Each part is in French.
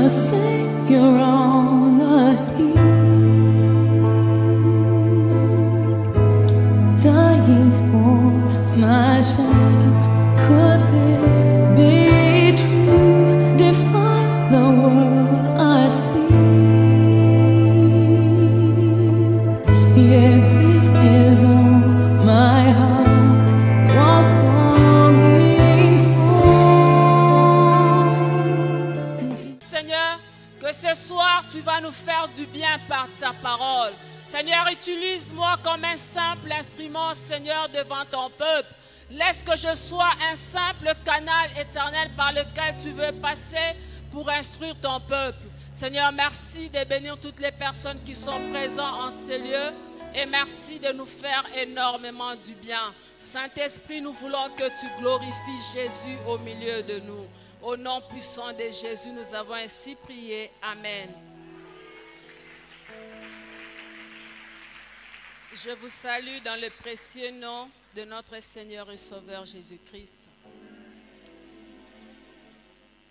Savior on a hill, dying for my shame. Could this be true? Defies the world I see. Yeah, this is all my heart was longing for. Seigneur, que ce soir tu vas nous faire du bien par ta parole. Seigneur, utilise-moi comme un simple instrument, Seigneur, devant ton peuple. Laisse que je sois un simple canal éternel par lequel tu veux passer pour instruire ton peuple. Seigneur, merci de bénir toutes les personnes qui sont présentes en ces lieux et merci de nous faire énormément du bien. Saint-Esprit, nous voulons que tu glorifies Jésus au milieu de nous. Au nom puissant de Jésus, nous avons ainsi prié. Amen. Je vous salue dans le précieux nom de notre Seigneur et Sauveur Jésus-Christ.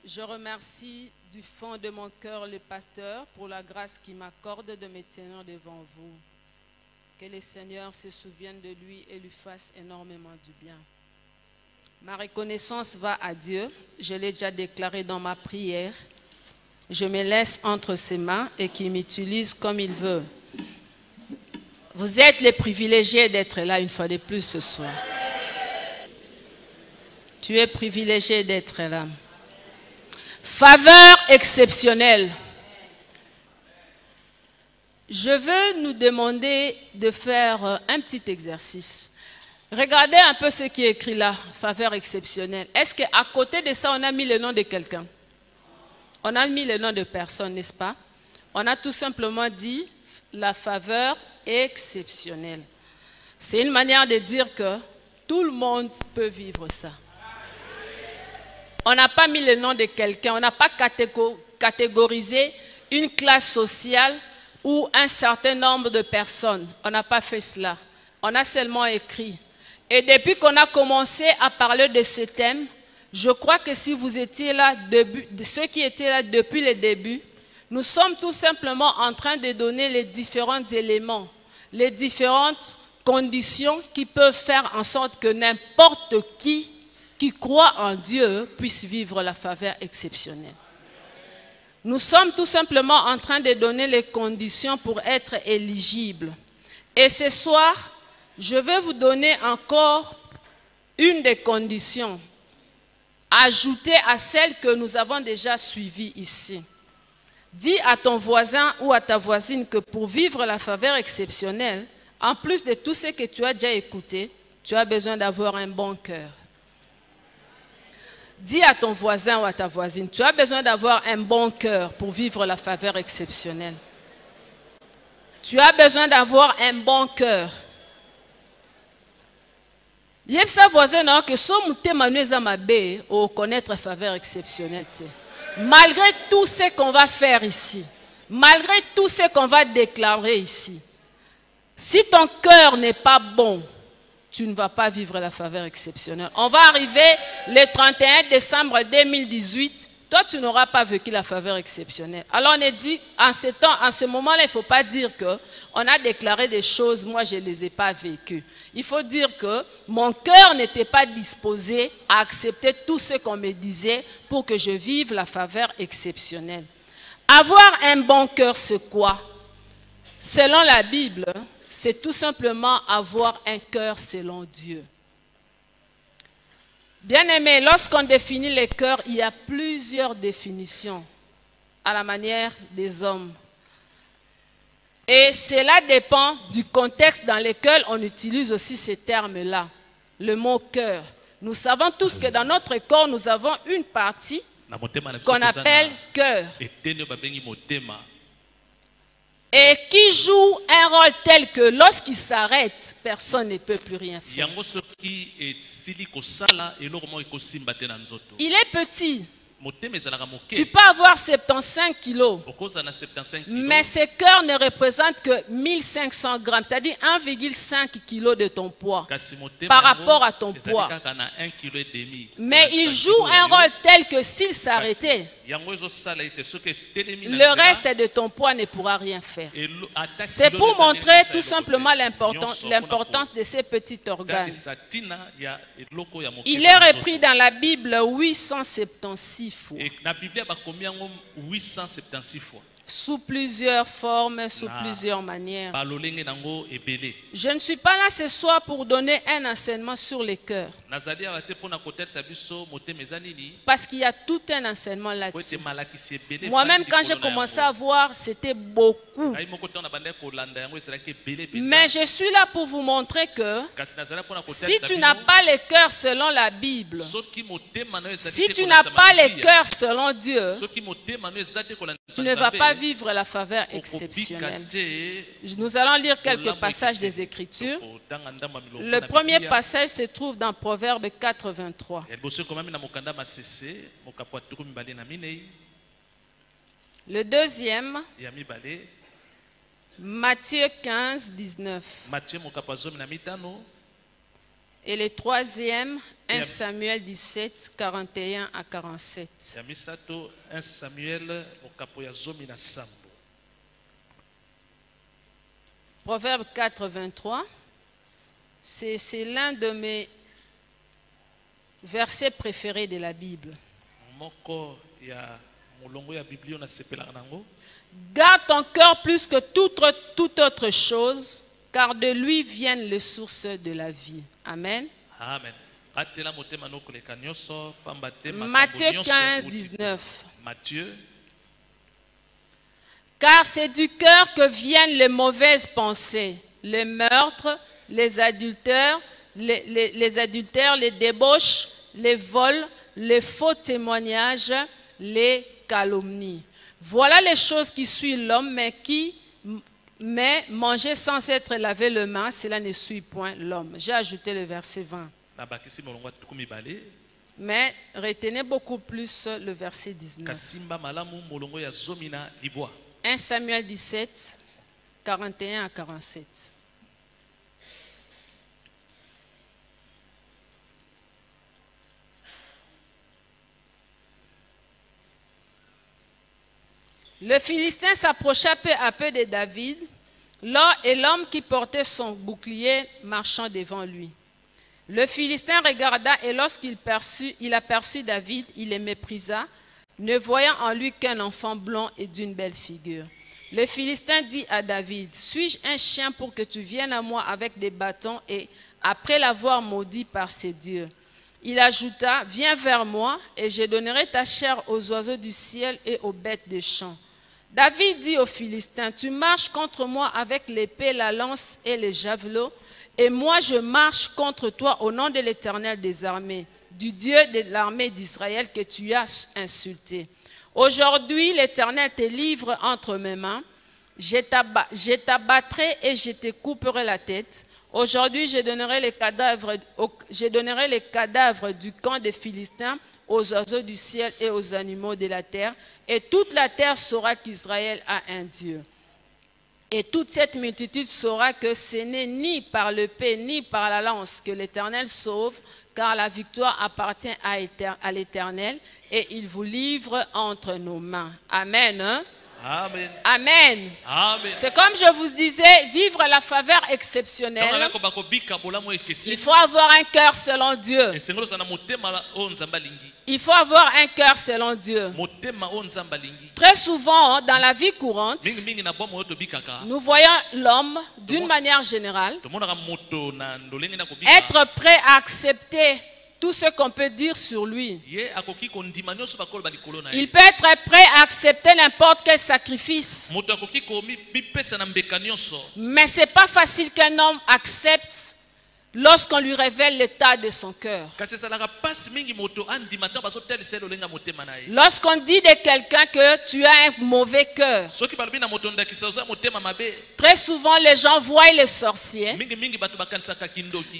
Je remercie du fond de mon cœur le pasteur pour la grâce qu'il m'accorde de me tenir devant vous. Que le Seigneur se souvienne de lui et lui fasse énormément du bien. Ma reconnaissance va à Dieu. Je l'ai déjà déclaré dans ma prière. Je me laisse entre ses mains et qu'il m'utilise comme il veut. Vous êtes les privilégiés d'être là une fois de plus ce soir. Tu es privilégié d'être là. Faveur exceptionnelle. Je veux nous demander de faire un petit exercice. Regardez un peu ce qui est écrit là, faveur exceptionnelle. Est-ce qu'à côté de ça, on a mis le nom de quelqu'un? On a mis le nom de personne, n'est-ce pas? On a tout simplement dit la faveur exceptionnelle. C'est une manière de dire que tout le monde peut vivre ça. On n'a pas mis le nom de quelqu'un, on n'a pas catégorisé une classe sociale ou un certain nombre de personnes. On n'a pas fait cela. On a seulement écrit. Et depuis qu'on a commencé à parler de ce thème, je crois que si vous étiez là, ceux qui étaient là depuis le début, nous sommes tout simplement en train de donner les différents éléments, les différentes conditions qui peuvent faire en sorte que n'importe qui croit en Dieu puisse vivre la faveur exceptionnelle. Nous sommes tout simplement en train de donner les conditions pour être éligibles. Et ce soir, je vais vous donner encore une des conditions ajoutées à celles que nous avons déjà suivies ici. Dis à ton voisin ou à ta voisine que pour vivre la faveur exceptionnelle, en plus de tout ce que tu as déjà écouté, tu as besoin d'avoir un bon cœur. Dis à ton voisin ou à ta voisine, tu as besoin d'avoir un bon cœur pour vivre la faveur exceptionnelle. Tu as besoin d'avoir un bon cœur. Il y a sa voisin que son au connaître faveur exceptionnelle. Malgré tout ce qu'on va faire ici, malgré tout ce qu'on va déclarer ici, si ton cœur n'est pas bon, tu ne vas pas vivre la faveur exceptionnelle. On va arriver le 31 décembre 2018. Toi, tu n'auras pas vécu la faveur exceptionnelle. Alors, on est dit, en ce moment-là, il ne faut pas dire qu'on a déclaré des choses, moi, je ne les ai pas vécues. Il faut dire que mon cœur n'était pas disposé à accepter tout ce qu'on me disait pour que je vive la faveur exceptionnelle. Avoir un bon cœur, c'est quoi? Selon la Bible, c'est tout simplement avoir un cœur selon Dieu. Bien-aimé, lorsqu'on définit les cœurs, il y a plusieurs définitions à la manière des hommes. Et cela dépend du contexte dans lequel on utilise aussi ces termes-là. Le mot cœur. Nous savons tous que dans notre corps, nous avons une partie qu'on appelle cœur. Et qui joue un rôle tel que lorsqu'il s'arrête, personne ne peut plus rien faire. Il est petit, Tu peux avoir 75 kilos, mais ce cœur ne représente que 1500 grammes, c'est-à-dire 1,5 kg de ton poids par rapport à ton poids. Mais il joue un rôle tel que s'il s'arrêtait, le reste de ton poids ne pourra rien faire. C'est pour montrer tout simplement l'importance de ces petits organes. Il est repris dans la Bible 876 fois. Sous plusieurs formes, sous plusieurs manières. Je ne suis pas là ce soir pour donner un enseignement sur les cœurs. Parce qu'il y a tout un enseignement là-dessus. Moi-même, quand j'ai commencé à voir, c'était beaucoup. Mais je suis là pour vous montrer que si tu n'as pas les cœurs selon la Bible, si tu n'as pas les cœurs selon Dieu, tu ne vas pas vivre la faveur exceptionnelle. Nous allons lire quelques passages des Écritures. Le premier passage se trouve dans Proverbe 83. Le deuxième, Matthieu 15, 19. Et le troisième, 1 Samuel 17, 41 à 47. Proverbe 4, 23. C'est l'un de mes versets préférés de la Bible. Garde ton cœur plus que toute autre chose, car de lui viennent les sources de la vie. Amen. Amen. Matthieu 15, 19. Matthieu. Car c'est du cœur que viennent les mauvaises pensées, les meurtres, les adultères, les débauches, les vols, les faux témoignages, les calomnies. Voilà les choses qui suivent l'homme, mais manger sans être lavé les mains, cela ne suit point l'homme. J'ai ajouté le verset 20. Mais retenez beaucoup plus le verset 19. 1 Samuel 17, 41 à 47. Le Philistin s'approcha peu à peu de David, et l'homme qui portait son bouclier marchant devant lui. Le Philistin regarda et lorsqu'il aperçut David, il le méprisa, ne voyant en lui qu'un enfant blond et d'une belle figure. Le Philistin dit à David, « Suis-je un chien pour que tu viennes à moi avec des bâtons et après l'avoir maudit par ses dieux ?» Il ajouta, « Viens vers moi et je donnerai ta chair aux oiseaux du ciel et aux bêtes des champs. » David dit aux Philistins, « Tu marches contre moi avec l'épée, la lance et les javelots, et moi je marche contre toi au nom de l'Éternel des armées, du Dieu de l'armée d'Israël que tu as insulté. Aujourd'hui l'Éternel te livre entre mes mains, je t'abattrai et je te couperai la tête. Aujourd'hui je donnerai les cadavres du camp des Philistins aux oiseaux du ciel et aux animaux de la terre, et toute la terre saura qu'Israël a un Dieu. Et toute cette multitude saura que ce n'est ni par l'épée ni par la lance que l'Éternel sauve, car la victoire appartient à l'Éternel, et il vous livre entre nos mains. » Amen. Hein? Amen. Amen. Amen. C'est comme je vous disais, vivre la faveur exceptionnelle. Il faut avoir un cœur selon Dieu. Il faut avoir un cœur selon Dieu. Très souvent, dans la vie courante, nous voyons l'homme, d'une manière générale, être prêt à accepter tout ce qu'on peut dire sur lui. Il peut être prêt à accepter n'importe quel sacrifice. Mais ce n'est pas facile qu'un homme accepte lorsqu'on lui révèle l'état de son cœur. Lorsqu'on dit de quelqu'un que tu as un mauvais cœur, très souvent les gens voient les sorciers,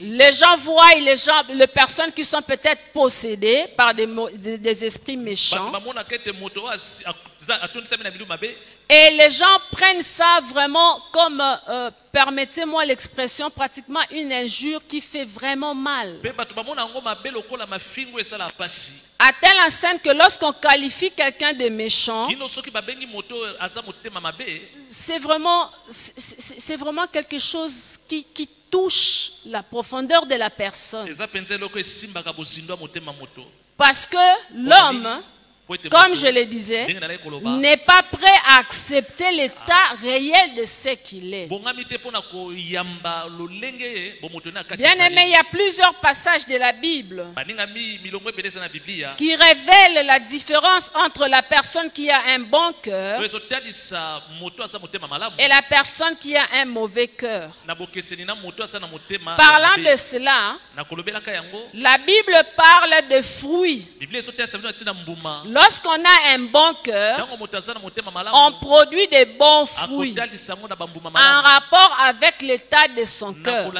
les gens voient les personnes qui sont peut-être possédées par des esprits méchants. Et les gens prennent ça vraiment comme, permettez-moi l'expression, pratiquement une injure qui fait vraiment mal. À telle enseigne que lorsqu'on qualifie quelqu'un de méchant, c'est vraiment quelque chose qui touche la profondeur de la personne. Parce que l'homme, comme je le disais, n'est pas prêt à accepter l'état réel de ce qu'il est. Bien aimé, il y a plusieurs passages de la Bible qui révèlent la différence entre la personne qui a un bon cœur et la personne qui a un mauvais cœur. Parlant de cela, la Bible parle de fruits. Lorsqu'on a un bon cœur, on produit des bons fruits en rapport avec l'état de son cœur.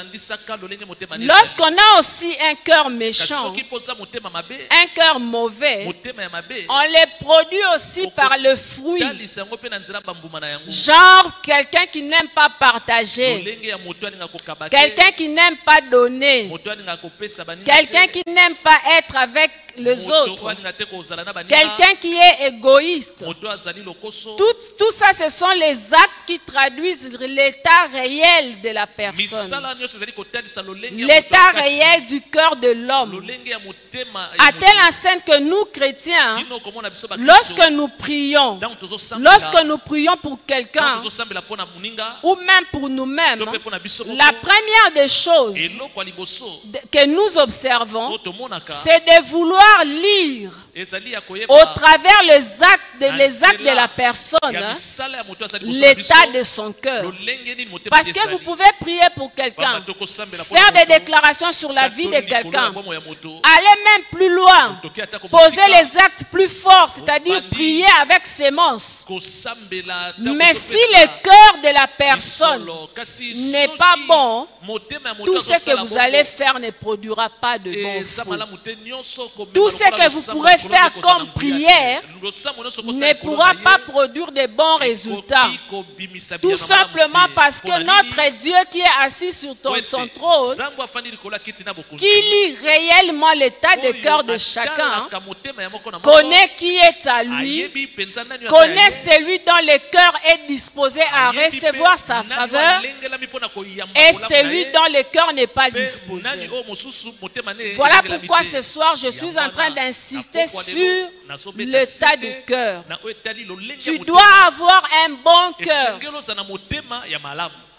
Lorsqu'on a aussi un cœur méchant, un cœur mauvais, on les produit aussi par le fruit. Genre quelqu'un qui n'aime pas partager, quelqu'un qui n'aime pas donner, quelqu'un qui n'aime pas être avec les autres, quelqu'un qui est égoïste. Tout ça, ce sont les actes qui traduisent l'état réel de la personne, l'état réel du cœur de l'homme. À telle enseigne que nous, chrétiens, lorsque nous prions pour quelqu'un, ou même pour nous-mêmes, la première des choses que nous observons, c'est de vouloir lire au travers les actes de la personne l'état de son cœur. Parce que vous pouvez prier pour quelqu'un, faire des déclarations sur la vie de quelqu'un, aller même plus loin, poser les actes plus forts, c'est-à-dire prier avec sémence. Mais si le cœur de la personne n'est pas bon, tout ce que vous allez faire ne produira pas de bons fruits. Tout ce que vous pourrez faire comme prière ne pourra pas produire de bons résultats. Tout simplement parce que notre Dieu qui est assis sur son trône, qui lit réellement l'état de cœur de chacun, connaît qui est à lui, connaît celui dont le cœur est disposé à recevoir sa faveur et celui dont le cœur n'est pas disposé. Voilà pourquoi ce soir je suis en train d'insister sur l'état du cœur. Tu dois avoir un bon cœur.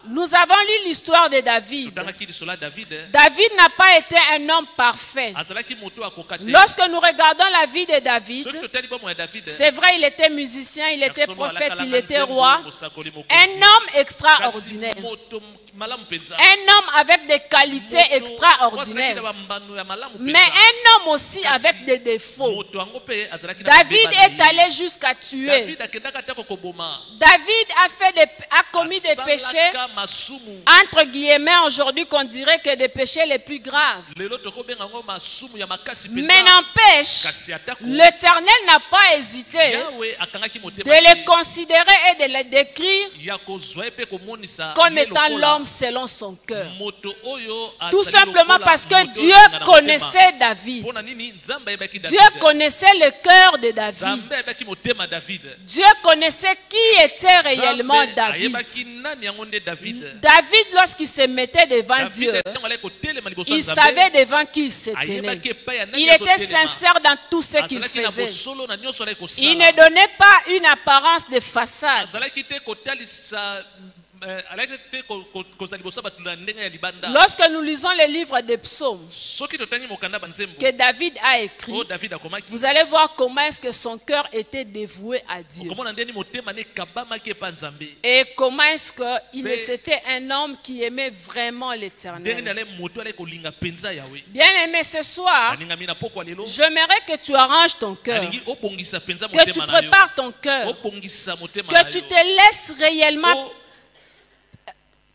Nous avons lu l'histoire de David. David n'a pas été un homme parfait. Lorsque nous regardons la vie de David, c'est vrai, il était musicien, il était prophète, il était roi. Un homme extraordinaire. Un homme avec des qualités extraordinaires. Mais un homme aussi avec des défauts. David est allé jusqu'à tuer. David a commis des péchés, entre guillemets, aujourd'hui qu'on dirait que des péchés les plus graves. Mais n'empêche, l'Éternel n'a pas hésité de les considérer et de les décrire comme étant l'homme selon son cœur. Tout simplement parce que Dieu connaissait David. Dieu connaissait le cœur de David. Dieu connaissait qui était réellement David. David, lorsqu'il se mettait devant Dieu, il savait devant qui il se tenait. Il était sincère dans tout ce qu'il faisait. Il ne donnait pas une apparence de façade. Lorsque nous lisons les livres des psaumes que David a écrit, vous allez voir comment est-ce que son cœur était dévoué à Dieu. Et comment est-ce qu'il c'était un homme qui aimait vraiment l'Éternel. Bien aimé, ce soir, j'aimerais que tu arranges ton cœur, que tu prépares ton cœur, que tu te laisses réellement,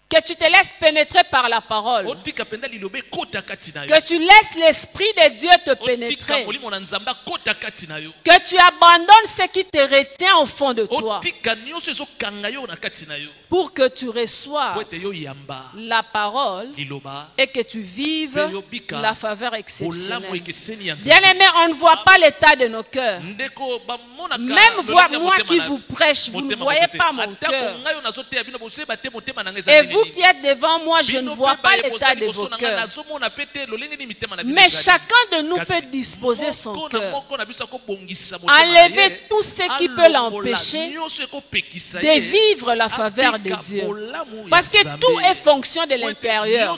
que tu te laisses pénétrer par la parole, que tu laisses l'Esprit de Dieu te pénétrer, que tu abandonnes ce qui te retient au fond de toi, pour que tu reçoives la parole et que tu vives la faveur exceptionnelle. Bien aimé, on ne voit pas l'état de nos cœurs. Même moi qui vous prêche, vous ne voyez pas mon cœur. Et vous qui êtes devant moi, je ne vois pas l'état de vos cœurs. Mais chacun de nous peut disposer son cœur. Enlever tout ce qui peut l'empêcher de vivre la faveur de Dieu. Parce que tout est fonction de l'intérieur.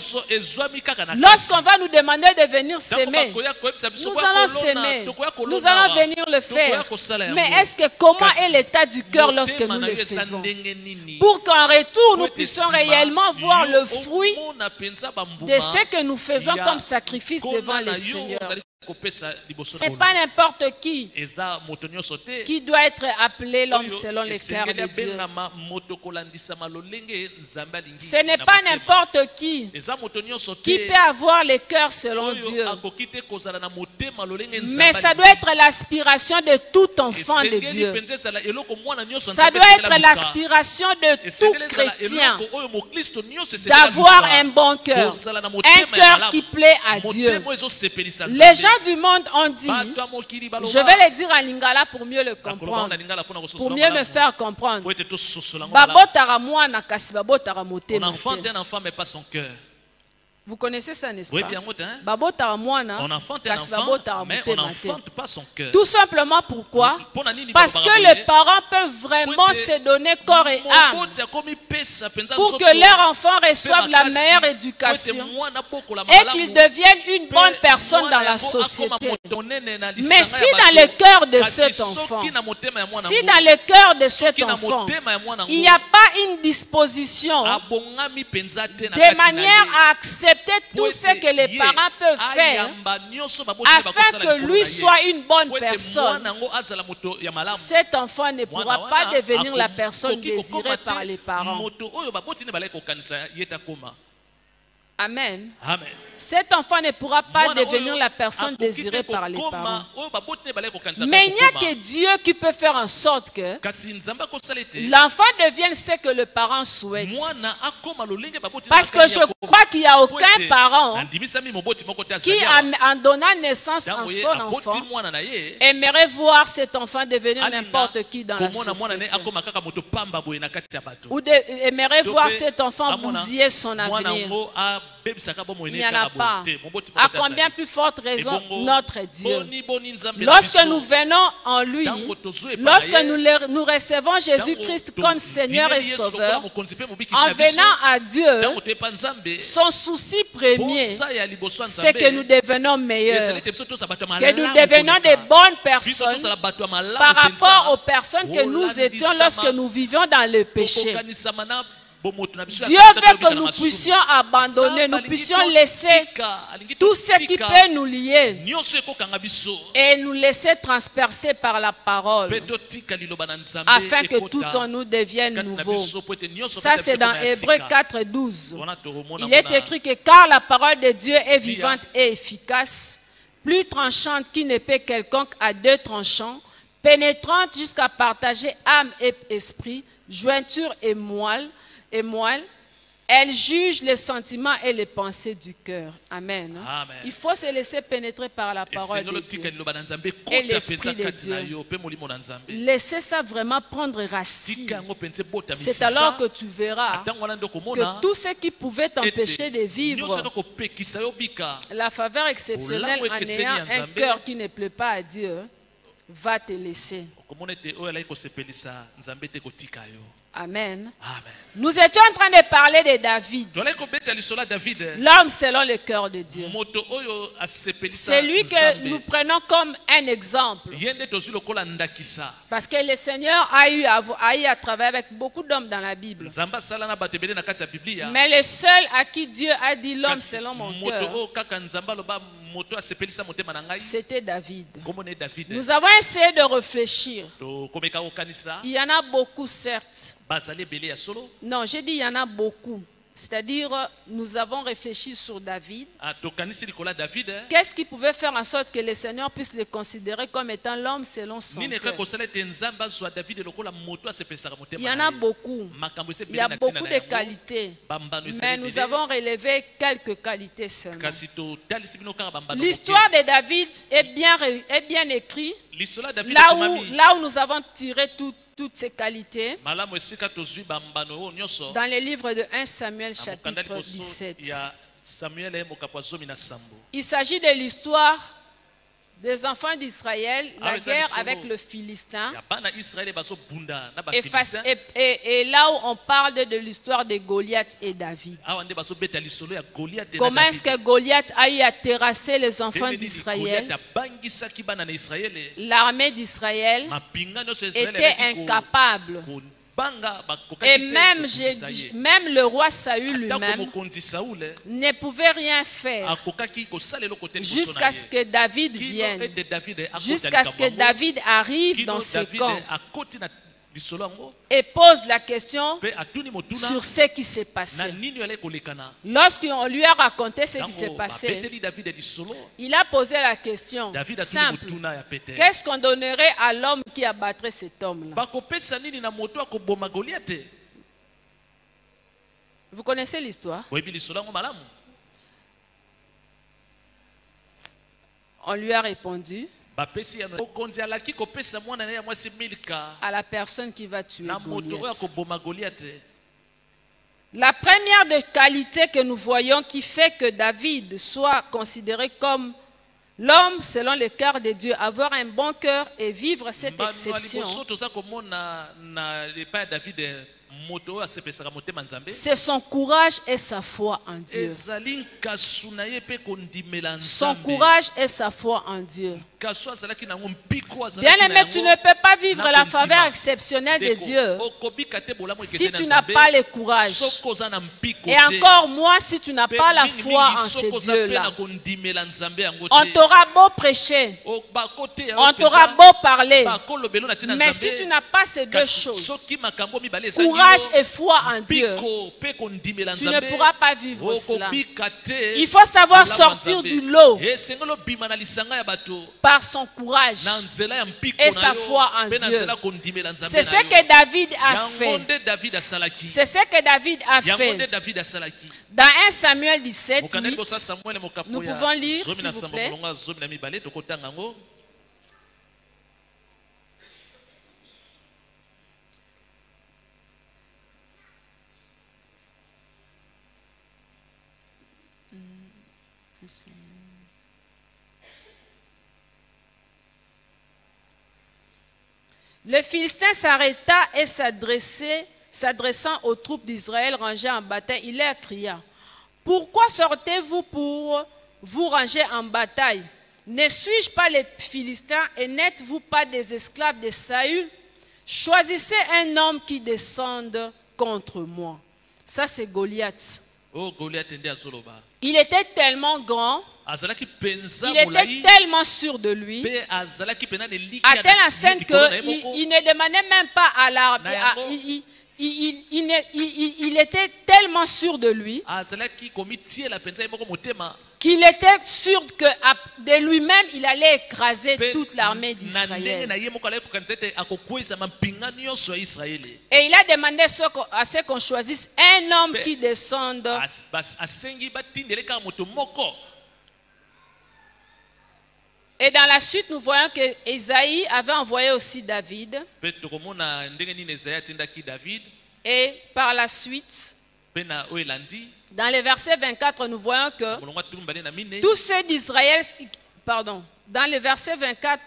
Lorsqu'on va nous demander de venir s'aimer, nous allons s'aimer. Nous allons venir le faire. Mais est-ce que comment est l'état du cœur lorsque nous le faisons? Pour qu'en retour, nous puissions réellement voir le fruit de ce que nous faisons comme sacrifice devant le Seigneur. Ce n'est pas n'importe qui doit être appelé l'homme selon le cœur de Dieu. Ce n'est pas n'importe qui peut avoir le cœur selon Dieu. Mais ça doit être l'aspiration de tout enfant de Dieu. Ça doit être l'aspiration de tout chrétien d'avoir un bon cœur, un cœur qui plaît à Dieu. Les gens du monde ont dit, je vais le dire en lingala pour mieux le comprendre, pour mieux me faire comprendre. On enfante un enfant mais pas son cœur. Vous connaissez ça, n'est-ce pas? On enfante un enfant, mais on n'enfante pas son cœur. Tout simplement pourquoi? Parce que les parents peuvent vraiment se donner corps et âme pour que leur enfant reçoive la meilleure éducation et qu'il devienne une bonne personne dans la société. Mais si dans le cœur de cet enfant, il n'y a pas une disposition de manière à accepter tout ce que les parents peuvent faire afin que lui soit une bonne personne, cet enfant ne pourra pas devenir la personne désirée par les parents. Amen. Amen. Cet enfant ne pourra pas devenir la personne désirée par les parents. Mais il n'y a que Dieu qui peut faire en sorte que l'enfant devienne ce que le parent souhaite. Parce que je crois qu'il n'y a aucun parent qui, en donnant naissance à son enfant, aimerait voir cet enfant devenir n'importe qui dans la société. Ou aimerait voir cet enfant bousiller son avenir. Il n'y en a pas. À combien plus forte raison notre Dieu? Lorsque nous venons en lui, lorsque nous recevons Jésus-Christ comme Seigneur et Sauveur, en venant à Dieu, son souci premier, c'est que nous devenons meilleurs, que nous devenons de bonnes personnes par rapport aux personnes que nous étions lorsque nous vivions dans le péché. Dieu veut que nous puissions abandonner, nous puissions laisser tout ce qui peut nous lier et nous laisser transpercer par la parole afin que tout en nous devienne nouveau. Ça c'est dans Hébreux 4:12. Il est écrit que car la parole de Dieu est vivante et efficace, plus tranchante qu'une épée quelconque à deux tranchants, pénétrante jusqu'à partager âme et esprit, jointure et moelle, elle juge les sentiments et les pensées du cœur. Amen. Amen. Il faut se laisser pénétrer par la parole de Dieu et l'Esprit de Dieu. Laissez ça vraiment prendre racine. C'est alors que tu verras que tout ce qui pouvait t'empêcher de vivre la faveur exceptionnelle en ayant un cœur qui ne plaît pas à Dieu va te laisser. Amen. Nous étions en train de parler de David, l'homme selon le cœur de Dieu. C'est lui que nous prenons comme un exemple. Parce que le Seigneur a eu à travailler avec beaucoup d'hommes dans la Bible. Mais le seul à qui Dieu a dit l'homme selon mon cœur, c'était David. Nous avons essayé de réfléchir. Il y en a beaucoup, certes. Non, j'ai dit il y en a beaucoup. C'est-à-dire, nous avons réfléchi sur David. Qu'est-ce qui pouvait faire en sorte que le Seigneur puisse le considérer comme étant l'homme selon son cœur? Il y en a beaucoup. Il y a beaucoup de qualités. Mais nous avons relevé quelques qualités seulement. L'histoire de David est bien écrite. Là où nous avons tiré toutes ces qualités dans le livre de 1 Samuel chapitre 17. Il s'agit de l'histoire des enfants d'Israël, la guerre avec le Philistin. Et là où on parle de l'histoire de Goliath et David. Comment est-ce que Goliath a eu à terrasser les enfants d'Israël? L'armée d'Israël était incapable. Et même le roi Saül lui-même ne pouvait rien faire jusqu'à ce que David vienne, jusqu'à ce que David arrive dans ce camp et pose la question sur ce qui s'est passé. Lorsqu'on lui a raconté ce qui s'est passé, il a posé la question simple: qu'est-ce qu'on donnerait à l'homme qui abattrait cet homme-là? Vous connaissez l'histoire? On lui a répondu à la personne qui va tuer Goliath. La première des qualités que nous voyons qui fait que David soit considéré comme l'homme selon le cœur de Dieu, avoir un bon cœur et vivre cette exception, c'est son courage et sa foi en Dieu. Son courage et sa foi en Dieu. Bien-aimé, tu ne peux pas vivre la faveur exceptionnelle de Dieu si tu n'as pas le courage. Et encore moins si tu n'as pas la foi en ce Dieu-là. On t'aura beau prêcher, on t'aura beau parler, mais si tu n'as pas ces deux choses, courage et foi en Dieu, tu ne pourras pas vivre cela. Il faut savoir sortir du lot par son courage et sa foi en Dieu. C'est ce que David a fait. C'est ce que David a fait. Dans 1 Samuel 17, 8, nous pouvons lire, s'il vous plaît. Le Philistin s'arrêta et s'adressant aux troupes d'Israël rangées en bataille, il leur cria: pourquoi sortez-vous pour vous ranger en bataille? Ne suis-je pas les Philistins et n'êtes-vous pas des esclaves de Saül? Choisissez un homme qui descende contre moi. Ça, c'est Goliath. Il était tellement grand, il était tellement sûr de lui, à telle enseigne qu'il ne demandait même pas à l'armée. Il était tellement sûr de lui qu'il était sûr que de lui-même il allait écraser toute l'armée d'Israël. Et il a demandé à ce qu'on choisisse un homme qui descende. Et dans la suite, nous voyons que Isaïe avait envoyé aussi David. Et par la suite, dans le verset 24, nous voyons que tous ceux d'Israël, dans le verset 24,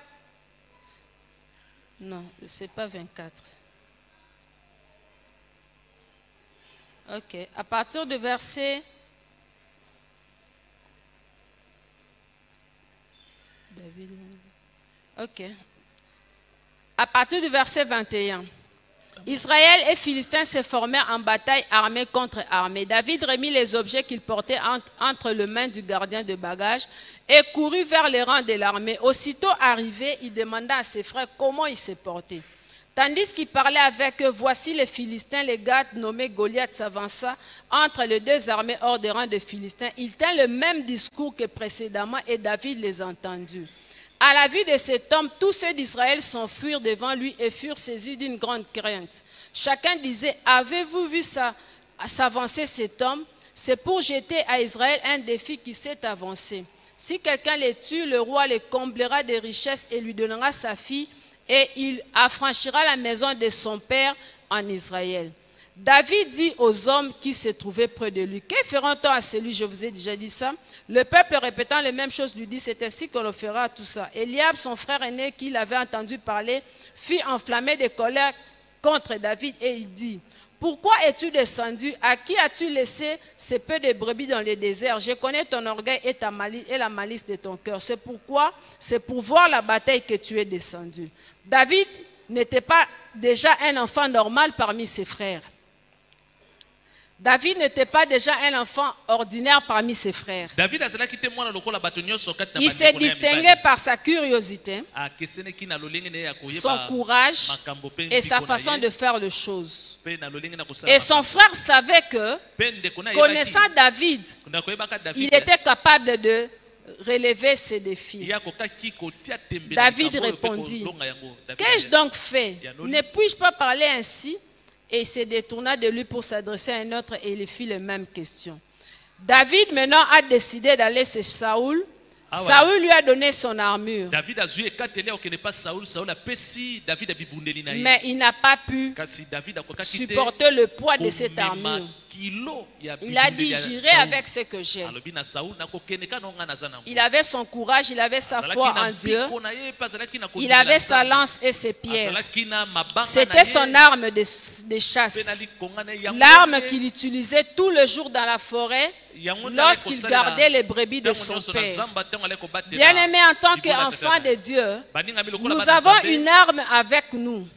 Non, c'est pas 24. Ok. À partir du verset... David. Ok. À partir du verset 21. Israël et Philistins se formèrent en bataille armée contre armée. David remit les objets qu'il portait entre les mains du gardien de bagages et courut vers les rangs de l'armée. Aussitôt arrivé, il demanda à ses frères comment il se portait. Tandis qu'il parlait avec eux, voici les Philistins, les Gath nommés Goliath s'avança entre les deux armées hors des rangs de Philistins. Il tint le même discours que précédemment et David les entendit. À la vue de cet homme, tous ceux d'Israël s'enfuirent devant lui et furent saisis d'une grande crainte. Chacun disait, avez-vous vu s'avancer cet homme? C'est pour jeter à Israël un défi qui s'est avancé. Si quelqu'un les tue, le roi les comblera de richesses et lui donnera sa fille et il affranchira la maison de son père en Israël. David dit aux hommes qui se trouvaient près de lui, que feront-on à celui, je vous ai déjà dit ça? Le peuple répétant les mêmes choses lui dit, c'est ainsi qu'on le fera à tout ça. Eliab, son frère aîné, qui l'avait entendu parler, fut enflammé de colère contre David et il dit, pourquoi es-tu descendu? À qui as-tu laissé ces peu de brebis dans le désert? Je connais ton orgueil et la malice de ton cœur. C'est pourquoi, c'est pour voir la bataille que tu es descendu. David n'était pas déjà un enfant normal parmi ses frères. David n'était pas déjà un enfant ordinaire parmi ses frères. Il s'est distingué par sa curiosité, son courage et sa façon de faire les choses. Et son frère savait que, connaissant David, il était capable de relever ces défis. David répondit, qu'ai-je donc fait? Ne puis-je pas parler ainsi? Et il se détourna de lui pour s'adresser à un autre et il fit les mêmes questions. David maintenant a décidé d'aller chez Saoul. Saoul lui a donné son armure. Mais il n'a pas pu supporter le poids de cette armure. Il a dit, j'irai avec ce que j'ai. Il avait son courage, il avait sa foi en Dieu. Il avait sa lance et ses pierres. C'était son arme de chasse. L'arme qu'il utilisait tous les jours dans la forêt lorsqu'il gardait les brebis de son père. Bien-aimé, en tant qu'enfant de Dieu, nous avons une arme avec nous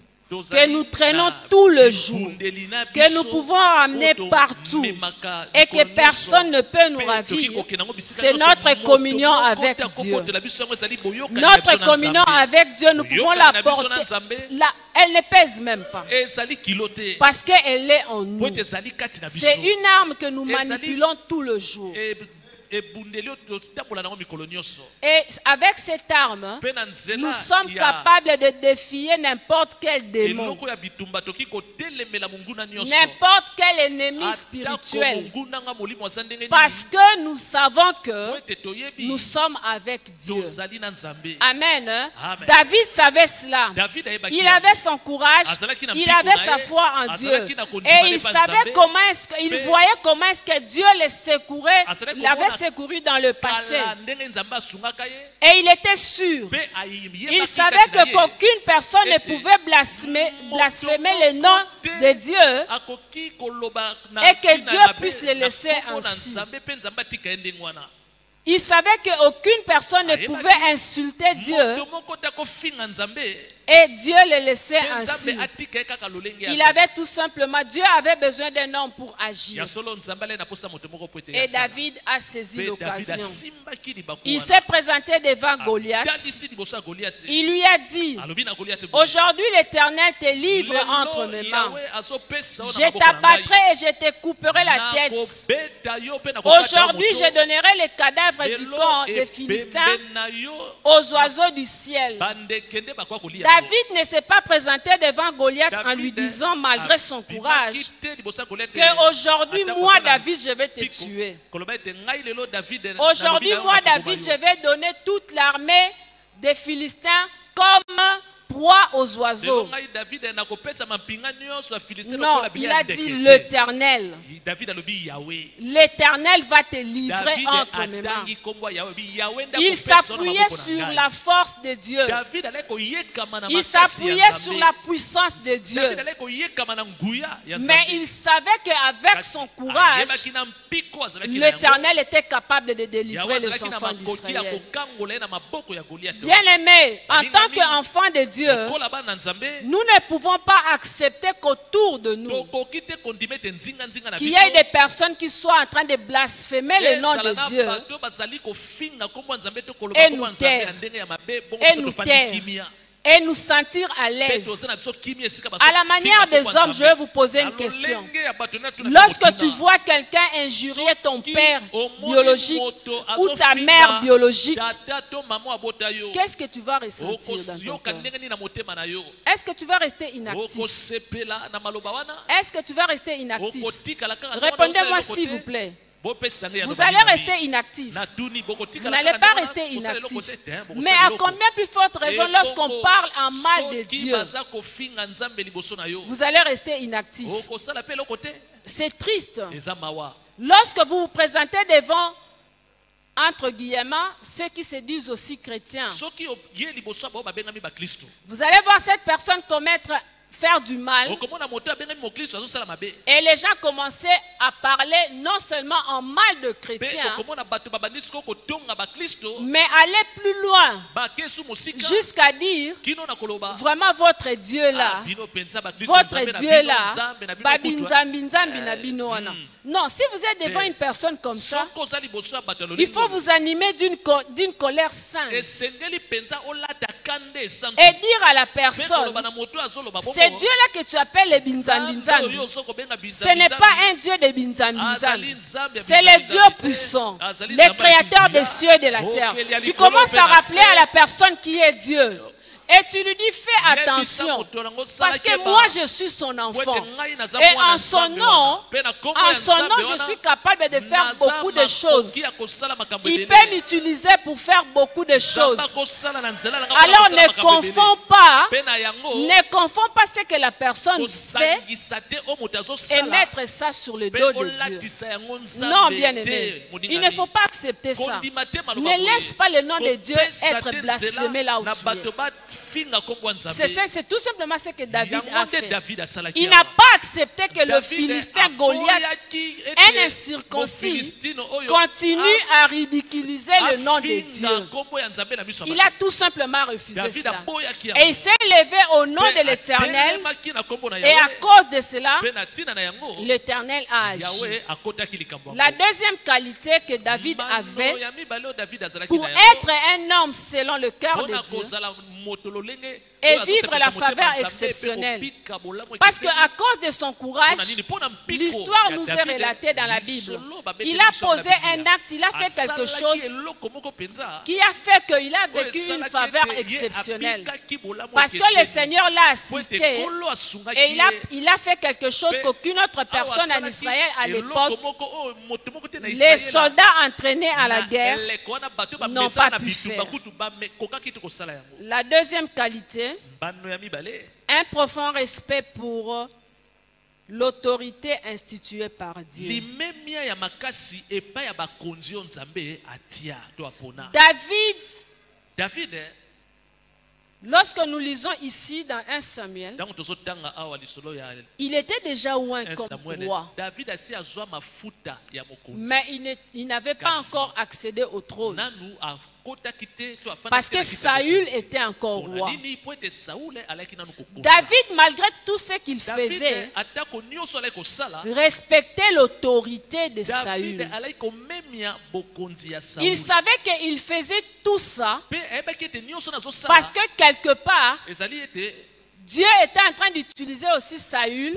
que nous traînons tout le jour, que nous pouvons amener partout et que personne ne peut nous ravir. C'est notre communion avec Dieu. Notre communion avec Dieu, nous pouvons la porter. Elle ne pèse même pas parce qu'elle est en nous. C'est une arme que nous manipulons tout le jour. Et avec cette arme, nous sommes capables de défier n'importe quel démon, n'importe quel ennemi spirituel, parce que nous savons que nous sommes avec Dieu. Amen. David savait cela. Il avait son courage, il avait sa foi en Dieu. Et il savait comment il voyait comment est-ce que Dieu les secourait. Il avait secouru dans le passé. Et il était sûr. Il savait que qu'aucune personne ne pouvait blasphémer le nom de Dieu et que Dieu puisse le laisser ainsi. Il savait qu'aucune personne ne pouvait insulter Dieu et Dieu le laissait ainsi. Il avait tout simplement, Dieu avait besoin d'un homme pour agir. Et David a saisi l'occasion. Il s'est présenté devant Goliath. Il lui a dit, aujourd'hui l'Éternel te livre entre mes mains. Je t'abattrai et je te couperai la tête. Aujourd'hui je donnerai les cadavres du corps des Philistins aux oiseaux du ciel. David ne s'est pas présenté devant Goliath en lui disant, malgré son courage, qu'aujourd'hui, moi, David, je vais te tuer. Aujourd'hui, moi, David, je vais donner toute l'armée des Philistins comme proie aux oiseaux. Non, il a dit l'Éternel. L'Éternel va te livrer entre mes mains. Il s'appuyait sur la force de Dieu. Il s'appuyait sur la puissance de Dieu. Mais il savait qu'avec son courage, l'Éternel était capable de délivrer les enfants d'Israël. Bien-aimés, en tant qu'enfants de Dieu, nous ne pouvons pas accepter qu'autour de nous, qu'il y ait des personnes qui soient en train de blasphémer le nom de Dieu et nous sentir à l'aise. À la manière des hommes, je vais vous poser une question. Lorsque tu vois quelqu'un injurier ton père biologique ou ta mère biologique, qu'est-ce que tu vas ressentir dans ton cœur? Est-ce que tu vas rester inactif? Est-ce que tu vas rester inactif? Répondez-moi s'il vous plaît. Vous allez rester inactif. Vous n'allez pas rester inactif. Mais à combien plus forte raison lorsqu'on parle en mal de Dieu, vous allez rester inactif. C'est triste. Lorsque vous vous présentez devant, entre guillemets, ceux qui se disent aussi chrétiens, vous allez voir cette personne faire du mal, et les gens commençaient à parler non seulement en mal de chrétiens, mais aller plus loin jusqu'à dire vraiment votre Dieu là, non, si vous êtes devant une personne comme ça, il faut vous animer d'une colère sainte et dire à la personne, c'est Dieu là que tu appelles le Binzambinzambi. Ce n'est pas un Dieu de Binzambinzambi. C'est le Dieu puissant, le créateur des cieux et de la terre. Tu commences à rappeler à la personne qui est Dieu. Et tu lui dis, fais attention, parce que moi je suis son enfant. Et en son nom, je suis capable de faire beaucoup de choses. Il peut m'utiliser pour faire beaucoup de choses. Alors ne confonds pas ce que la personne fait et mettre ça sur le dos de Dieu. Non, bien aimé, il ne faut pas accepter ça. Ne laisse pas le nom de Dieu être blasphémé là où tu es. C'est tout simplement ce que David a fait. Il n'a pas accepté que le Philistin Goliath, un incirconcis, continue à ridiculiser le nom de Dieu. Il a tout simplement refusé ça. Et il s'est levé au nom de l'Éternel. Et à cause de cela, l'Éternel a agi. La deuxième qualité que David avait pour être un homme selon le cœur de Dieu et vivre la faveur exceptionnelle. Parce qu'à cause de son courage, l'histoire nous est relatée dans la Bible. Il a posé un acte, il a fait quelque chose qui a fait qu'il a vécu une faveur exceptionnelle. Parce que le Seigneur l'a assisté et il a fait quelque chose qu'aucune autre personne en Israël à l'époque, les soldats entraînés à la guerre, n'ont pas pu faire. La deuxième qualité, un profond respect pour l'autorité instituée par Dieu. David, lorsque nous lisons ici dans 1 Samuel, il était déjà loin comme roi, mais il n'avait pas encore accédé au trône. Parce que Saül était encore roi. David, malgré tout ce qu'il faisait, respectait l'autorité de Saül. Il savait qu'il faisait tout ça parce que quelque part, Dieu était en train d'utiliser aussi Saül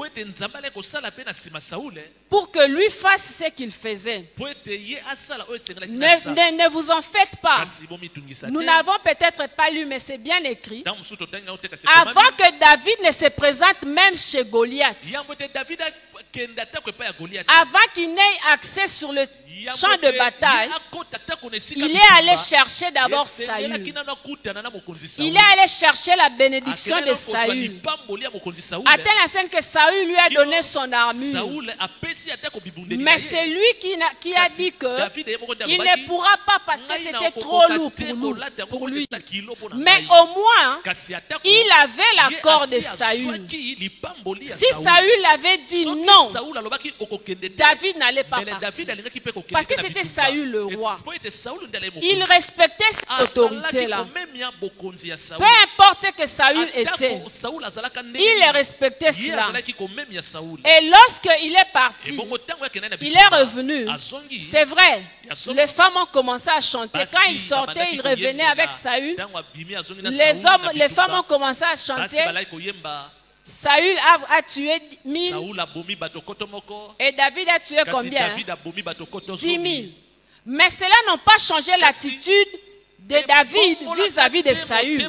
pour que lui fasse ce qu'il faisait. Ne vous en faites pas. Nous n'avons peut-être pas lu, mais c'est bien écrit. Avant que David ne se présente même chez Goliath, avant qu'il n'ait accès sur le champ de bataille, il est allé chercher d'abord Saül. Il est allé chercher la bénédiction de Saül. À telle enseigne que Saül lui a donné son armure. Mais c'est lui qui a dit qu'il ne pourra pas parce que c'était trop lourd pour lui. Mais au moins, il avait l'accord de Saül. Si Saül avait dit non, David n'allait pas partir. Parce que c'était Saül le roi. Il respectait cette autorité-là. Peu importe ce que Saül était, il respectait cela. Et lorsqu'il est parti, il est revenu. C'est vrai, les femmes ont commencé à chanter. Quand il sortait, il revenait avec Saül. Les femmes ont commencé à chanter. Saül a tué 1000 et David a tué combien? 10 000. Mais cela n'a pas changé l'attitude de David vis-à-vis de Saül.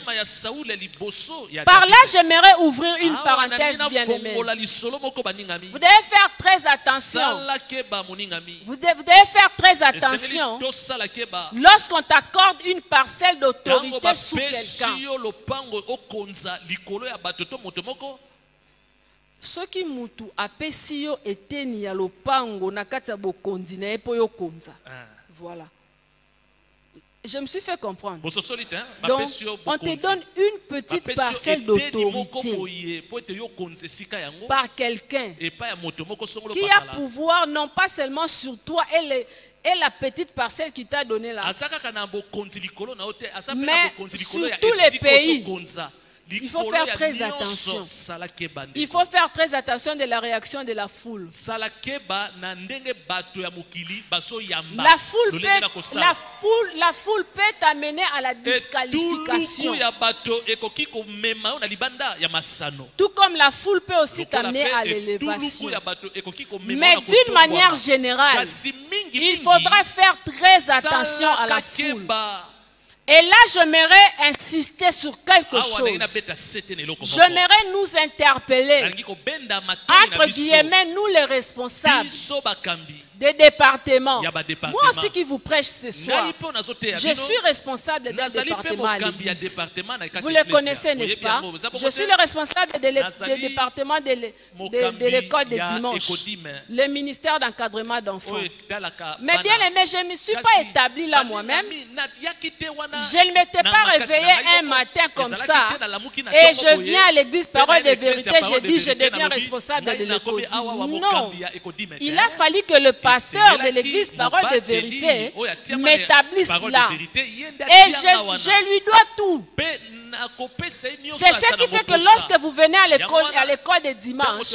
Par là, j'aimerais ouvrir une parenthèse, bien-aimée. Vous devez faire très attention. Vous devez faire très attention lorsqu'on t'accorde une parcelle d'autorité sous quelqu'un. Ce qui mutu apesi yo eteni ya lopango na kati ya bokonzi na epo yo konza. Voilà. Je me suis fait comprendre. Donc, on te donne une petite parcelle d'autorité par quelqu'un qui a pouvoir non pas seulement sur toi et la petite parcelle qui t'a donné là, mais sur tous les pays. Il faut faire très attention. Il faut faire très attention de la réaction de la foule. La foule peut t'amener à la disqualification. Tout comme la foule peut aussi t'amener à l'élévation. Mais d'une manière générale, il faudra faire très attention à la foule. Et là, j'aimerais insister sur quelque chose. J'aimerais nous interpeller, entre guillemets, nous les responsables des départements. Moi aussi qui vous prêche ce soir, je suis responsable d'un département à l'église. Vous le connaissez, n'est-ce pas? Je suis le responsable du département de l'école de dimanche, le ministère d'encadrement d'enfants. Mais bien aimé, je ne me suis pas établi là moi-même. Je ne m'étais pas réveillé un matin comme ça et je viens à l'église Parole de Vérité, je dis je deviens responsable de l'école. Non, il a fallu que le pasteur de l'église Parole de Vérité m'établisse là. Et je lui dois tout. C'est ce qui fait que lorsque vous venez à l'école de dimanche,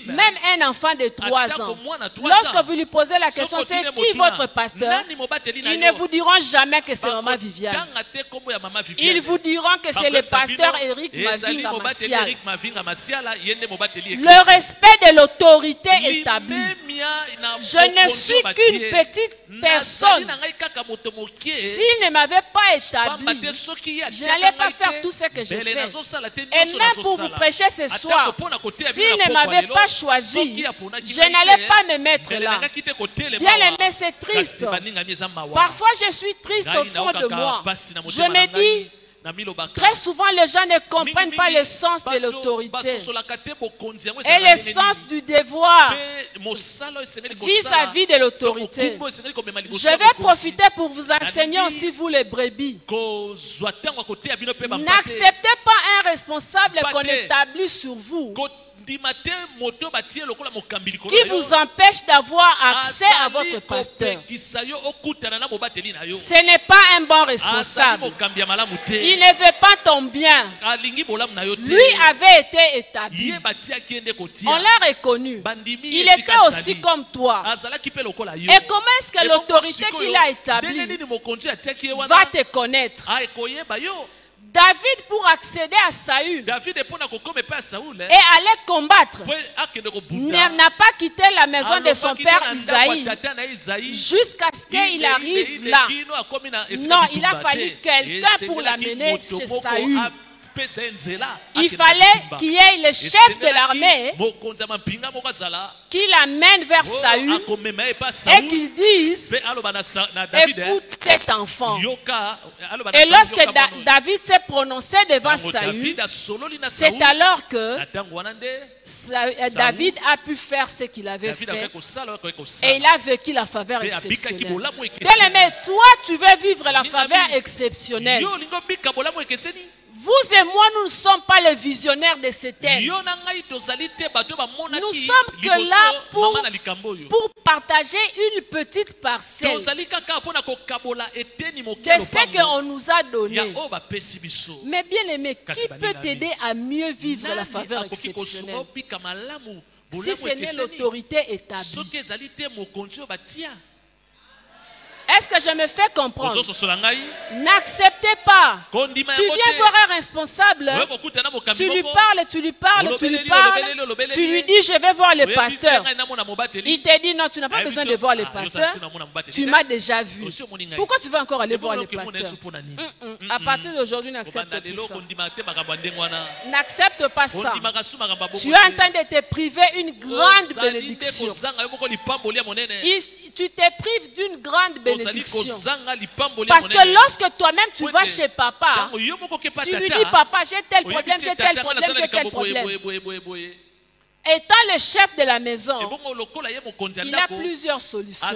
même un enfant de 3 ans, lorsque vous lui posez la question, c'est qui votre pasteur? Ils ne vous diront jamais que c'est Maman Viviane. Ils vous diront que c'est le pasteur Eric Mavinga Masiala. Le respect de l'autorité établie. Je ne suis qu'une petite personne. S'il ne m'avait pas établi, je n'allais pas faire tout ce que j'ai fait. Et même pour vous prêcher ce soir, s'il ne m'avait pas choisi, je n'allais pas me mettre là. Bien aimé, c'est triste. Parfois, je suis triste au fond de moi. Je me dis, très souvent, les gens ne comprennent pas le sens de l'autorité et le sens du devoir vis-à-vis de l'autorité. Je vais profiter pour vous enseigner aussi, vous les brebis. N'acceptez pas un responsable qu'on établit sur vous qui vous empêche d'avoir accès à votre pasteur. Ce n'est pas un bon responsable. Il ne veut pas ton bien. Lui avait été établi. On l'a reconnu. Il était aussi comme toi. Et comment est-ce que l'autorité qu'il a établie va te connaître? David, pour accéder à Saül et aller combattre, n'a pas quitté la maison de son père Isaïe jusqu'à ce qu'il arrive là. Non, il a fallu quelqu'un pour l'amener chez Saül. Il fallait qu'il y ait le chef de l'armée qui l'amène vers Saül et qu'il dise: écoute cet enfant. Et lorsque David s'est prononcé devant Saül, c'est alors que David a pu faire ce qu'il avait fait et il a vécu la faveur exceptionnelle. Bien-aimé, toi tu veux vivre la faveur exceptionnelle. Vous et moi, nous ne sommes pas les visionnaires de ce thème. Nous sommes que là pour partager une petite parcelle de ce qu'on nous a donné. Mais bien aimé, qui peut t'aider à mieux vivre la faveur exceptionnelle si ce n'est l'autorité établie? Est-ce que je me fais comprendre? N'acceptez pas. Tu viens voir un responsable, tu lui parles, tu lui dis: je vais voir le pasteur. Il te dit: non, tu n'as pas besoin de voir le pasteur. Tu m'as déjà vu. Pourquoi tu veux encore aller voir le pasteur? À partir d'aujourd'hui, n'accepte plus ça. N'accepte pas ça. Tu es en train de te priver une grande bénédiction. Tu te prives d'une grande bénédiction. Parce que lorsque toi-même tu vas chez papa, tu lui dis: papa, j'ai tel problème, j'ai tel problème, j'ai tel problème. Étant le chef de la maison, il a plusieurs solutions.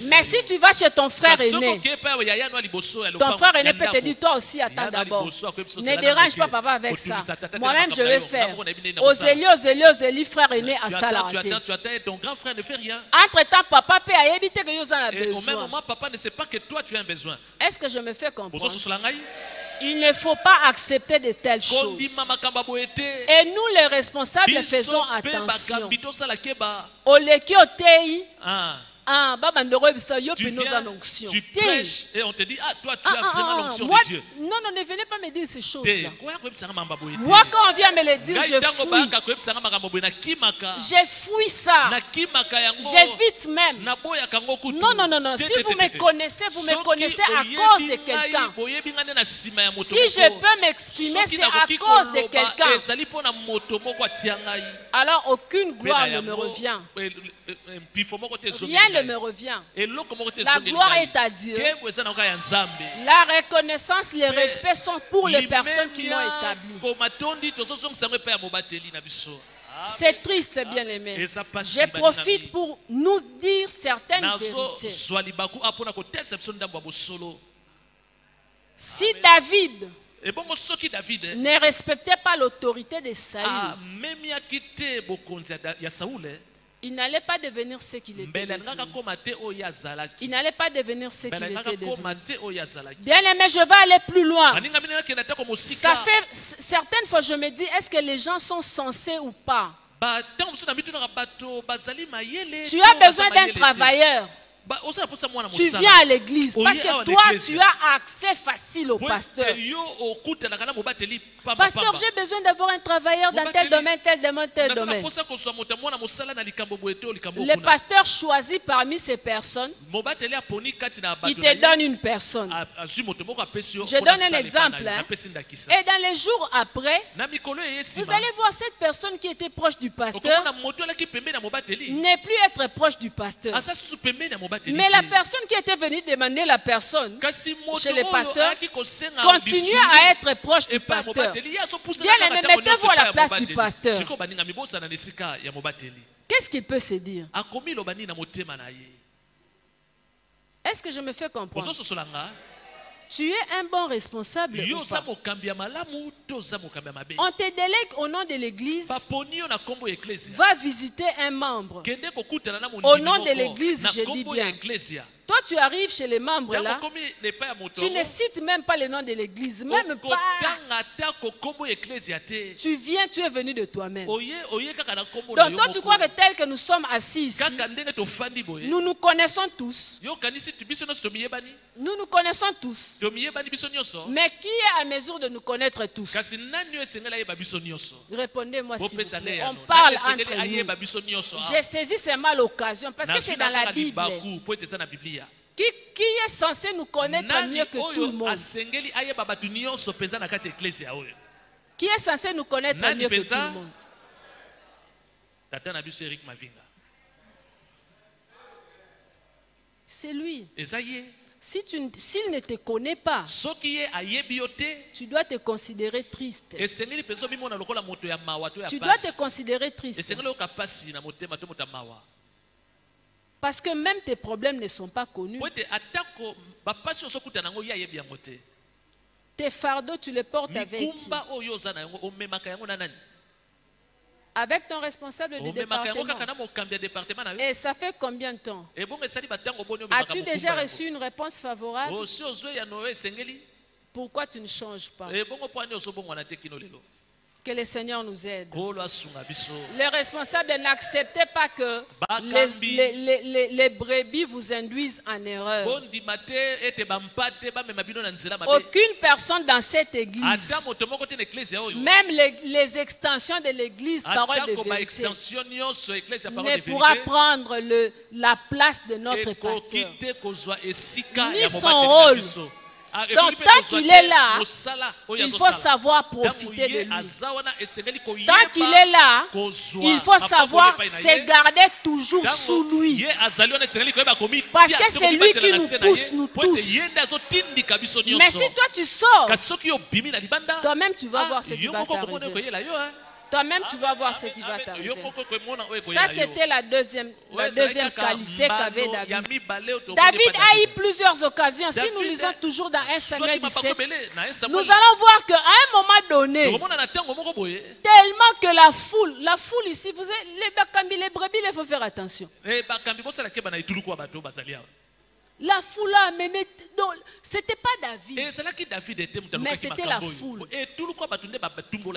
Mais si tu vas chez ton frère aîné, ton frère aîné peut te dire: toi aussi, attends d'abord. Ne dérange pas papa avec ça. Moi-même, je vais faire. Ozeli, frère aîné à Salarate. Entre-temps, papa peut éviter que nous en a besoin. Au même moment, papa ne sait pas que toi, tu as un besoin. Est-ce que je me fais comprendre? Il ne faut pas accepter de telles choses. Et nous, les responsables, faisons attention. Tu prêches et on te dit: ah, toi tu as vraiment l'onction de Dieu. Non, ne venez pas me dire ces choses-là. Moi, quand on vient me le dire, je fuis. Je fuis ça. J'évite même. Non. Si vous me connaissez à cause de quelqu'un. Si je peux m'exprimer, c'est à cause de quelqu'un. Alors, aucune gloire ne me revient. Rien ne me revient. La gloire est à Dieu. La reconnaissance, le respect sont pour les personnes qui l'ont établi. C'est triste, bien aimé. Je profite pour nous dire certaines vérités. Si David ne respectait pas l'autorité de Saül, il n'allait pas devenir ce qu'il était devenu. Il n'allait pas devenir ce qu'il était devenu. Bien aimé, je vais aller plus loin. Ça fait certaines fois, je me dis: est-ce que les gens sont censés ou pas? Tu as besoin d'un travailleur. Tu viens à l'église parce que toi, tu as accès facile au pasteur. Pasteur, j'ai besoin d'avoir un travailleur dans tel domaine, tel domaine, tel domaine. Le pasteur choisit parmi ces personnes. Il te donne une personne. Je donne un exemple. Et dans les jours après, vous allez voir cette personne qui était proche du pasteur n'est plus être proche du pasteur. Mais la personne qui était venue demander la personne chez le pasteur continue à être proche du pasteur. Bien aimé, mettez-vous à la place du pasteur. Qu'est-ce qu'il peut se dire? Est-ce que je me fais comprendre? Tu es un bon responsable ou pas? On te délègue au nom de l'église. Va visiter un membre. Au nom de l'église, je dis bien. Toi, tu arrives chez les membres là, tu ne cites même pas le nom de l'église, même pas. Tu viens, tu es venu de toi-même. Donc toi, tu crois que tel que nous sommes assis ici, nous nous connaissons tous. Nous nous connaissons tous. Mais qui est à mesure de nous connaître tous? Répondez-moi s'il vous plaît. On parle entre nous. J'ai saisi seulement l'occasion parce que c'est dans la Bible. Qui est censé nous connaître mieux que tout le monde? Qui est censé nous connaître mieux que tout le monde? C'est lui. S'il ne te connaît pas, tu dois te considérer triste. Tu dois te considérer triste. Parce que même tes problèmes ne sont pas connus. Tes fardeaux, tu les portes avec qui? Avec ton responsable du département. Et ça fait combien de temps? As-tu déjà reçu une réponse favorable? Pourquoi tu ne changes pas? Que le Seigneur nous aide. Les responsables n'acceptez pas que les brebis vous induisent en erreur. Aucune personne dans cette église, même les extensions de l'église, parole de vérité, ne pourra prendre la place de notre pasteur, ni son rôle. Donc tant qu'il est là, il faut savoir profiter de lui. Tant qu'il est là, il faut savoir se garder toujours sous lui. Parce que c'est lui qui nous pousse, nous tous. Mais si toi tu sors, toi-même tu vas voir ce qui va t'arriver. Toi-même, tu vas voir ce qui va t'arriver. Ça, c'était la deuxième qualité qu'avait David. David a eu plusieurs occasions. Si nous lisons toujours dans 1 Samuel 17, nous allons voir qu'à un moment donné, tellement que la foule ici, vous savez, les brebis, il faut faire attention. La foule a amené. C'était pas David. Mais c'était la foule.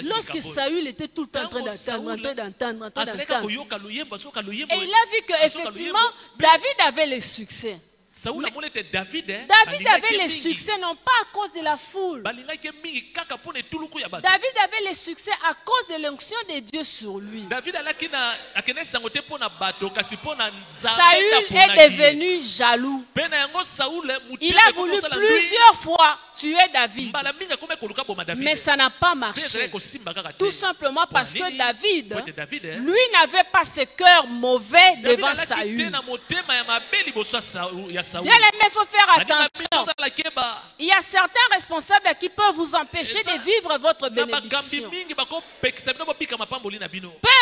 Lorsque Saül était tout le temps en train d'entendre. Et il a vu qu'effectivement, David avait le succès. David avait le succès non pas à cause de la foule. David avait le succès à cause de l'onction de Dieu sur lui. Saül est devenu jaloux. Il a voulu plusieurs fois tuer David. Mais ça n'a pas marché. Tout simplement parce que David, lui n'avait pas ce cœur mauvais devant Saül. Bien aimé, il faut faire attention. Il y a certains responsables qui peuvent vous empêcher de vivre votre bénédiction. Peu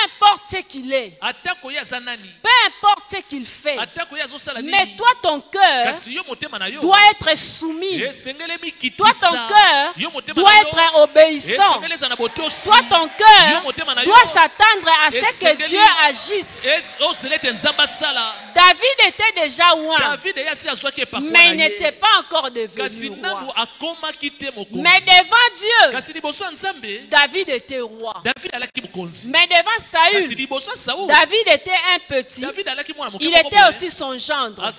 importe ce qu'il est, peu importe ce qu'il fait, mais toi ton cœur doit être soumis. Toi ton cœur doit être obéissant. Toi ton cœur doit s'attendre à ce que Dieu agisse. David était déjà loin, mais il n'était pas encore devenu roi. Mais devant Dieu, David était roi. Mais devant Saül, David était un petit. Il était aussi son gendre.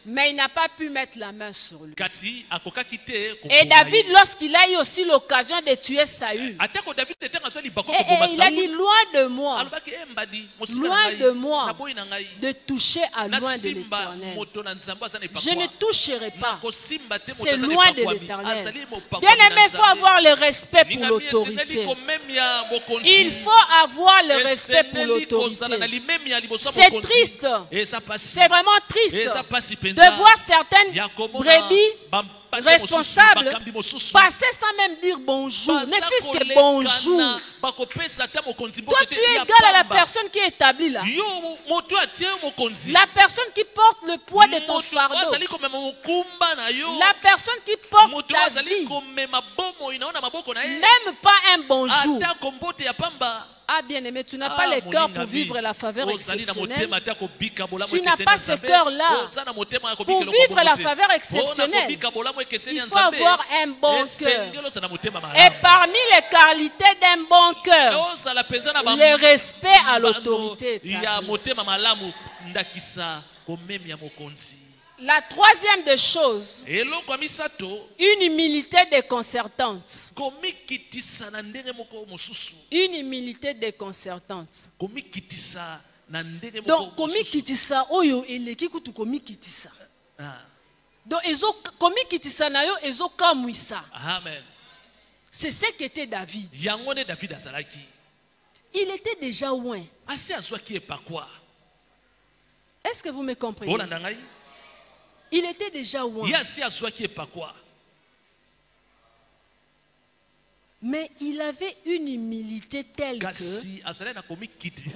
Mais il n'a pas pu mettre la main sur lui. Et David, lorsqu'il a eu aussi l'occasion de tuer Saül, il a dit loin de moi de toucher à loin de l'Éternel. Je ne toucherai pas. C'est loin de l'Éternel. Bien aimé, il faut avoir le respect pour l'autorité. Il faut avoir le respect pour l'autorité. C'est triste. C'est vraiment triste de voir certaines brebis responsables passer sans même dire bonjour, ne fût-ce que bonjour. Toi tu es égal à la personne qui est établie là, la personne qui porte le poids de ton fardeau, la personne qui porte ta vie. Même pas un bonjour. Ah, bien-aimé, tu n'as pas le cœur pour vivre la faveur exceptionnelle. Tu n'as pas ce cœur-là. Pour vivre la faveur exceptionnelle, il faut avoir un bon cœur. Et parmi les qualités d'un bon cœur, le respect à l'autorité. La troisième des choses, une humilité déconcertante. Une humilité déconcertante. Donc, komikitisa oyo eleki kutu komikitisa. Donc, komikitisa na yo ezo kamwisa. Amen. C'est ce qu'était David. Il était déjà loin. Est-ce que vous me comprenez? Il était déjà loin. Mais il avait une humilité telle que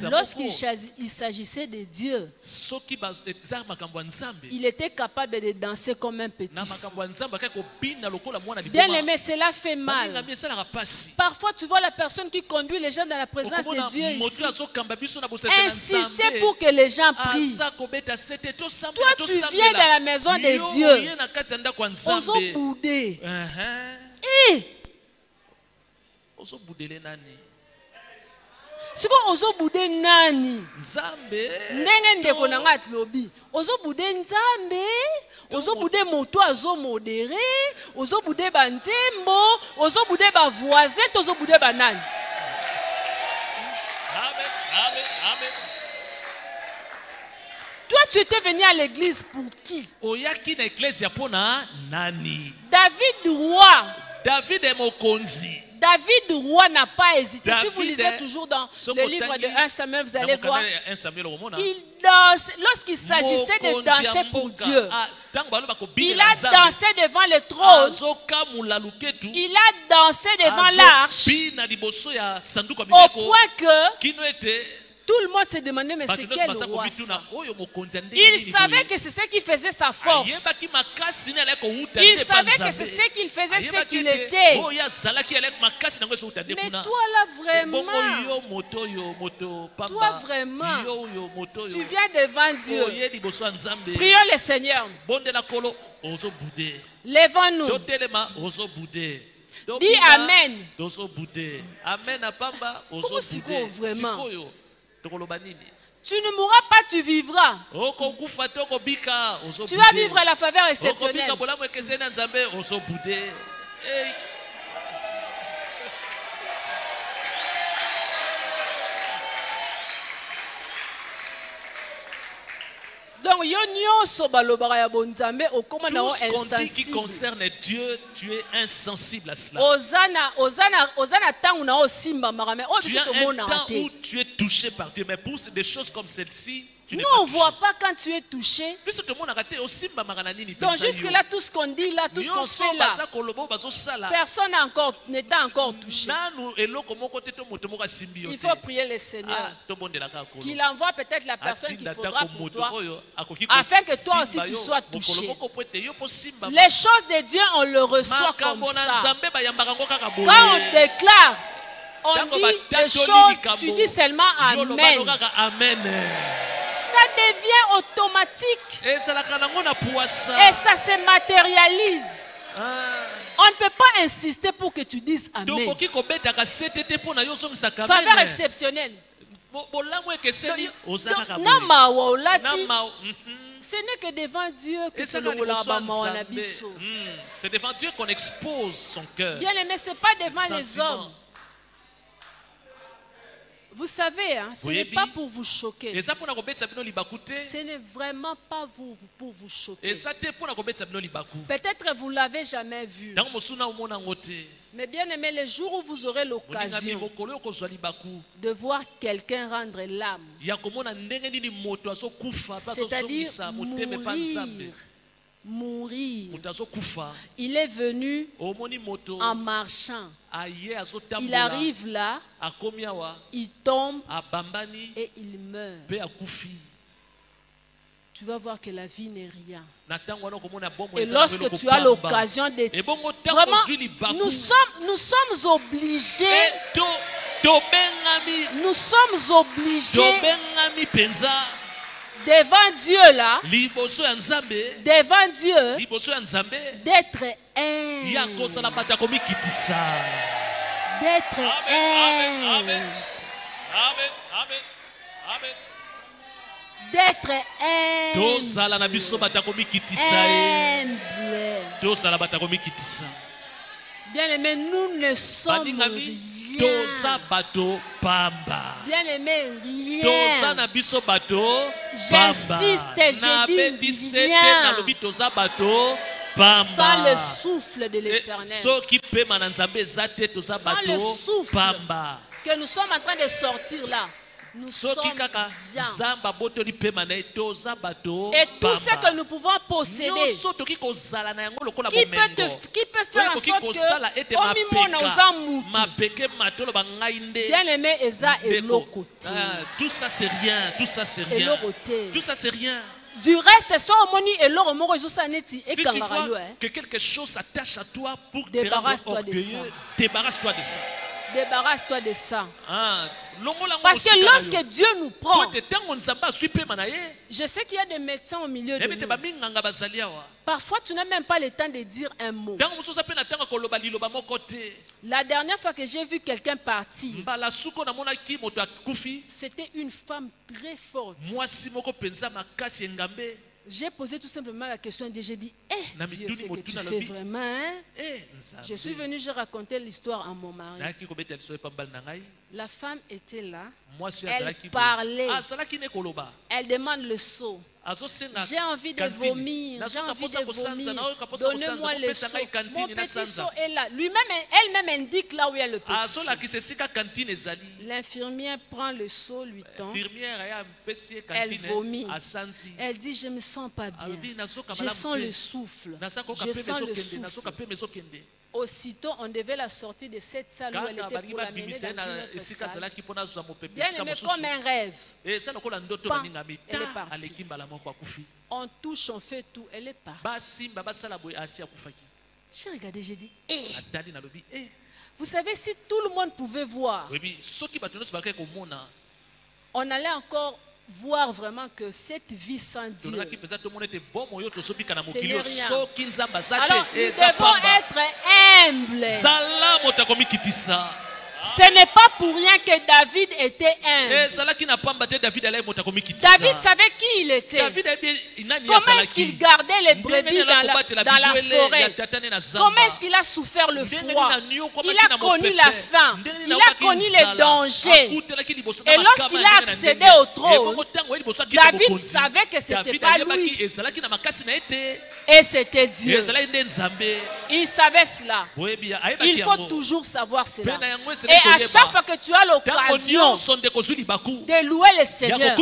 lorsqu'il s'agissait de Dieu, il était capable de danser comme un petit. Bien aimé, cela fait mal. Parfois, tu vois la personne qui conduit les gens dans la présence de Dieu ici, insister pour que les gens prient. Toi, tu viens dans la maison de Dieu, ozo boudé. Si ozo boudé nani ndenge ndeko na ngati lobi ozo boudé nzambe, ozo boudé moto azo modéré, ozo boudé banzembo, ozo boudé ba voisin, ozo boudé banani. Amen, amen, amen. Toi, tu étais venu à l'église pour qui? David roi. David roi n'a pas hésité. Si vous lisez toujours dans le livre de 1 Samuel, vous allez voir, il danse. Lorsqu'il s'agissait de danser pour Dieu, il a dansé devant le trône, il a dansé devant l'arche, au point que tout le monde se demandait, mais c'est quel roi ça? Il savait que c'est ce qui faisait sa force. Il savait que c'est ce qu'il faisait, ce qu'il était. Mais toi là vraiment, tu viens devant Dieu. Prions le Seigneur. Lèvons-nous. Dis Amen. Vraiment. Tu ne mourras pas, tu vivras. Tu vas vivre la faveur exceptionnelle. Donc, tout ce qui concerne Dieu, tu es insensible à cela. Tu as un temps où tu es touché par Dieu, mais pour des choses comme celle-ci, nous, on ne voit pas quand tu es touché. Donc jusque là, tout ce qu'on dit là, tout ce qu'on fait là, personne n'est encore touché. Il faut prier le Seigneur qu'il envoie peut-être la personne qu'il faudra pour toi, afin que toi aussi tu sois touché. Les choses de Dieu, on le reçoit comme ça. Quand on déclare, on dit des choses, tu dis seulement Amen. Ça devient automatique. Et ça se matérialise. On ne peut pas insister pour que tu dises Amen. Faveur exceptionnelle. Ce n'est que devant Dieu que c'est devant Dieu qu'on expose son cœur. Bien aimé, ce n'est pas devant les hommes. Vous savez, hein, ce n'est pas pour vous choquer. Ce n'est vraiment pas pour vous choquer. Peut-être vous ne l'avez jamais vu. Mais bien aimé, le jour où vous aurez l'occasion de voir quelqu'un rendre l'âme, c'est-à-dire mourir. Il est venu en marchant. Il arrive là, il tombe et il meurt. Tu vas voir que la vie n'est rien. Et lorsque tu as l'occasion de... Vraiment, nous sommes obligés nous sommes obligés devant Dieu là, devant Dieu, d'être humble. D'être humble. D'être humble. Bien-aimés, nous ne sommes rien. Bien-aimés, rien. J'insiste, je dis rien. Sans le souffle de l'Éternel. Sans le souffle que nous sommes en train de sortir là. Nous sommes bien. Et tout ce que nous pouvons posséder, qui peut faire en sorte que bien aimé Eza et l'autre. Tout ça c'est rien, tout ça c'est rien. Tout ça c'est rien. Du reste, si tu vois que quelque chose s'attache à toi pour débarrasse-toi de ça. Débarrasse-toi de ça. Débarrasse-toi de ça. Parce que lorsque Dieu nous prend, je sais qu'il y a des médecins au milieu de nous. Parfois, tu n'as même pas le temps de dire un mot. La dernière fois que j'ai vu quelqu'un partir, c'était une femme très forte. J'ai posé tout simplement la question et j'ai dit, Dieu, c'est que tu fais vraiment, hein? Je suis venu, j'ai raconté l'histoire à mon mari. La femme était là, elle parlait, elle demande le seau. J'ai envie de vomir, j'ai envie de vomir. Donnez-moi le seau. Mon petit seau est là. Elle-même indique là où il y a le petit seau. L'infirmière prend le seau, lui tend. Elle vomit. Elle dit, je ne me sens pas bien. Je sens le souffle. Je sens le souffle. Aussitôt, on devait la sortir de cette salle où elle était pour l'amener dans une autre salle. Bien aimé comme un rêve. Elle est partie. On touche, on fait tout. Elle est partie. J'ai regardé, j'ai dit, vous savez, si tout le monde pouvait voir, on allait encore voir vraiment que cette vie sans Dieu, ce n'est rien. Alors, nous devons être humbles. Ce n'est pas pour rien que David était humble. David savait qui il était. Comment est-ce qu'il gardait les brebis dans la forêt. Comment est-ce qu'il a souffert le froid. Il a connu la faim. Il a connu les dangers. Et lorsqu'il a accédé au trône, David savait que ce n'était pas lui. Et c'était Dieu. Il savait cela. Il faut toujours savoir cela. Et à chaque fois que tu as l'occasion de louer le Seigneur,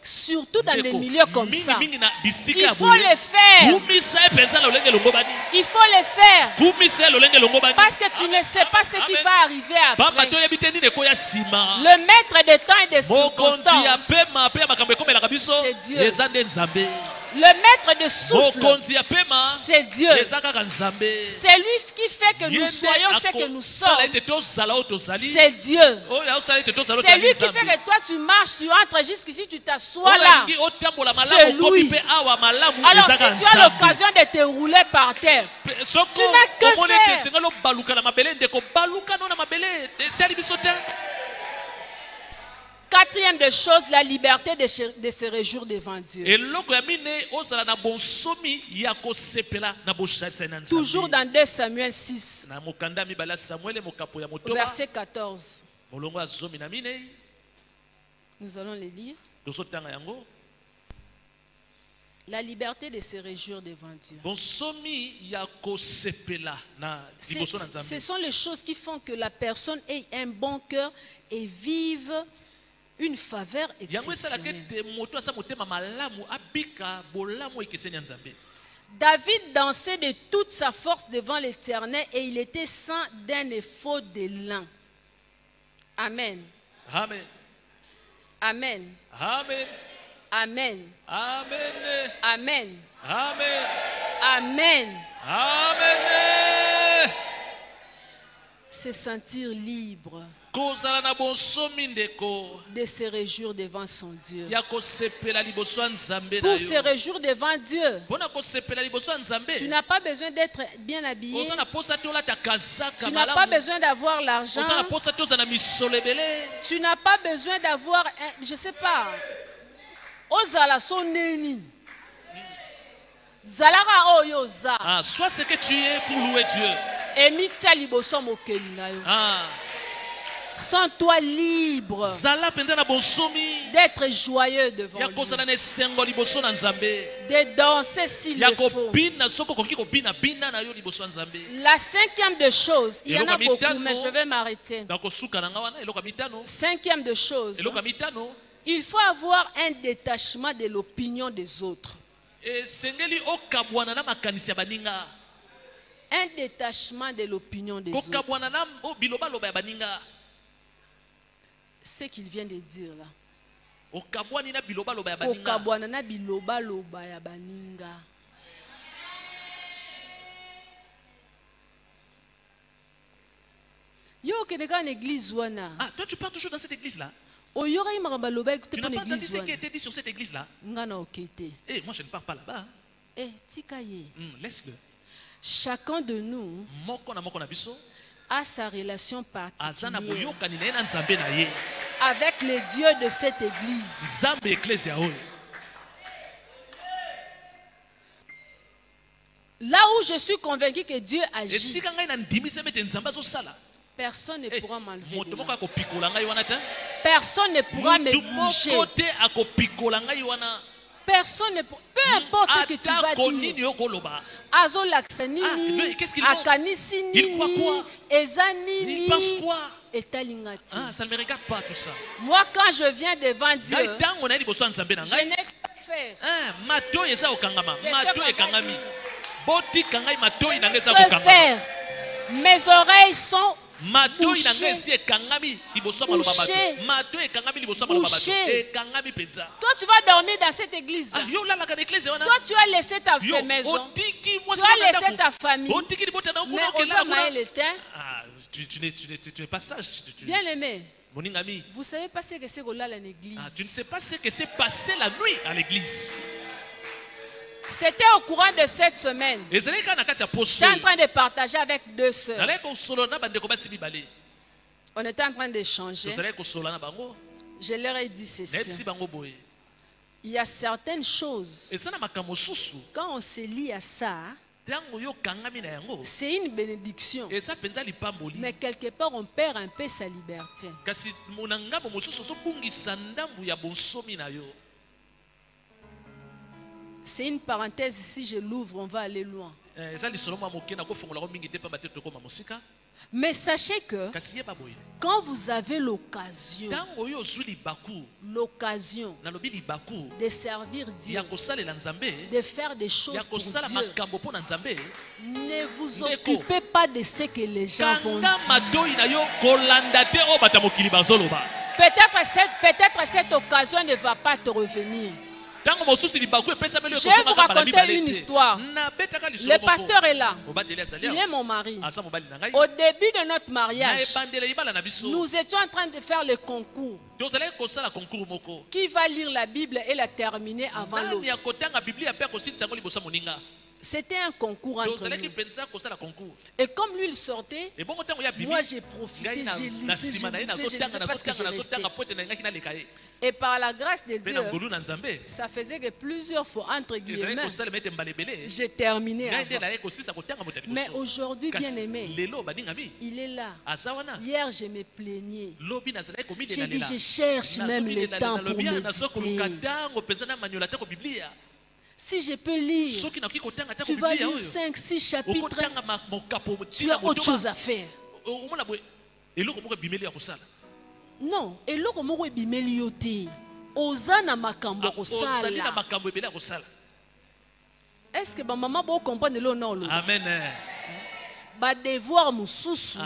surtout dans des milieux comme ça, il faut le faire. Il faut le faire. Parce que tu ne sais pas ce qui va arriver après. Le maître des temps et des circonstances, c'est Dieu. Le maître de souffle, c'est Dieu. C'est lui qui fait que nous soyons ce que nous sommes. C'est Dieu. C'est lui qui fait que toi tu marches, tu entres jusqu'ici, tu t'assois là. C'est lui. Alors si tu as l'occasion de te rouler par terre, tu n'as que faire. Quatrième des choses, la liberté de se réjouir devant Dieu. Toujours dans 2 Samuel 6, verset 14. Nous allons les lire. La liberté de se réjouir devant Dieu. Ce sont les choses qui font que la personne ait un bon cœur et vive une faveur exceptionnelle. David dansait de toute sa force devant l'Éternel et il était saint d'un éphod de lin. Amen. Amen. Amen. Amen. Amen. Amen. Amen. Amen. Amen. Amen. Se sentir libre. de se réjouir devant son Dieu. Pour se réjouir devant Dieu, tu n'as pas besoin d'être bien habillé. Tu n'as pas besoin d'avoir l'argent. Tu n'as pas besoin d'avoir, je ne sais pas, ozala soneni. Zalara oyoza. Soit ce que tu es pour louer Dieu. Emitia liboso mokeli na yo. Sens-toi libre d'être joyeux devant lui, de danser s'il le faut. La cinquième de choses, il y en a beaucoup, mais je vais m'arrêter. Cinquième de choses, il faut avoir un détachement de l'opinion des autres. Un détachement de l'opinion des autres. Ce qu'il vient de dire là. Okabwana na biloba loba ya baninga. Yo keneka na église wana. Ah, toi tu pars toujours dans cette église là. Oyora imaka loba écoute tu n'as pas entendu ce qui a été dit sur cette église là. Ngana okete. Eh, moi je ne pars pas là-bas. Eh, tikaye. Laisse-le. Chacun de nous a sa relation particulière avec le Dieu de cette église. Là où je suis convaincu que Dieu agit, personne ne pourra m'enlever de là. Personne ne pourra me bouger. Personne ne peut, peu importe ce que tu vas dire. Azo laksanini, akanisi nini, ezanini, etalingati. Ça ne me regarde pas tout ça. Moi quand je viens devant Dieu, je n'ai qu'à faire. Que faire? Mes oreilles sont bouché. Toi tu vas dormir dans cette église là. Toi tu as laissé ta maison. Tu as laissé ta famille. Mais Osama est l'éteint. Tu n'es pas sage. Bien aimé. Vous savez pas ce que c'est que là à l'église. Tu ne sais pas ce que s'est passé la nuit à l'église. C'était au courant de cette semaine. J'étais en train de partager avec deux sœurs. On était en train d'échanger. Je leur ai dit ceci. Il y a certaines choses, quand on se lie à ça, c'est une bénédiction. Mais quelque part, on perd un peu sa liberté. C'est une parenthèse, si je l'ouvre, on va aller loin. Mais sachez que quand vous avez l'occasion de servir Dieu, de faire des choses pour Dieu, ne vous occupez pas de ce que les gens vont dire. Peut-être cette occasion ne va pas te revenir. Je vais vous raconter une histoire. Le pasteur est là. Il est mon mari. Au début de notre mariage, nous étions en train de faire le concours. Qui va lire la Bible et la terminer avant l'autre? C'était un concours entre nous. Et comme lui il sortait, moi j'ai profité, j'ai lisé parce que je restais. Et par la grâce de Dieu, ça faisait que plusieurs fois, entre guillemets, j'ai terminé avant. Mais aujourd'hui, bien aimé, il est là. Hier, je me plaignais. J'ai dit, je cherche même le temps pour méditer. Si je peux lire, tu vas lire 5-6 chapitres, tu as autre chose à faire. Non, et là, comment est bimeli yote? Ozana makambo kosala. Est-ce que ma maman peut comprendre le nom? Amen. Ba devoir mususu.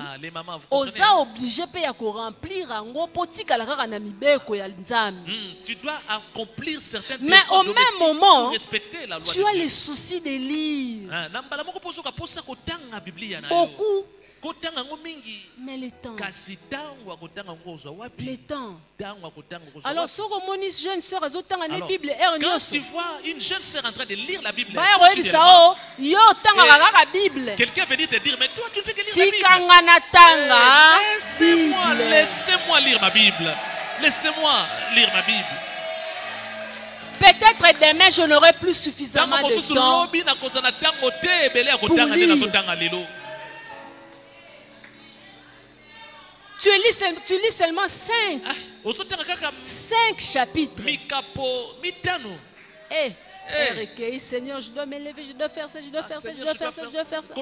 Oza obligé pe ya ko remplir ango potika la kaka na mibeko ya nzambe. Tu dois accomplir certaines mais au même moment, tu as les soucis de lire. Beaucoup Mais le temps. Le temps. Alors, si on une jeune sœur, la Bible, quand tu vois une jeune sœur en train de lire la Bible, quelqu'un veut te dire, mais toi tu fais que lire la Bible. Laissez-moi lire ma Bible. Laissez-moi lire ma Bible. Peut-être demain je n'aurai plus suffisamment de temps pour lire. Tu lis seulement 5 chapitres. Seigneur, je dois me lever, je dois faire ça, je dois faire ça, je dois faire ça, je dois faire ça.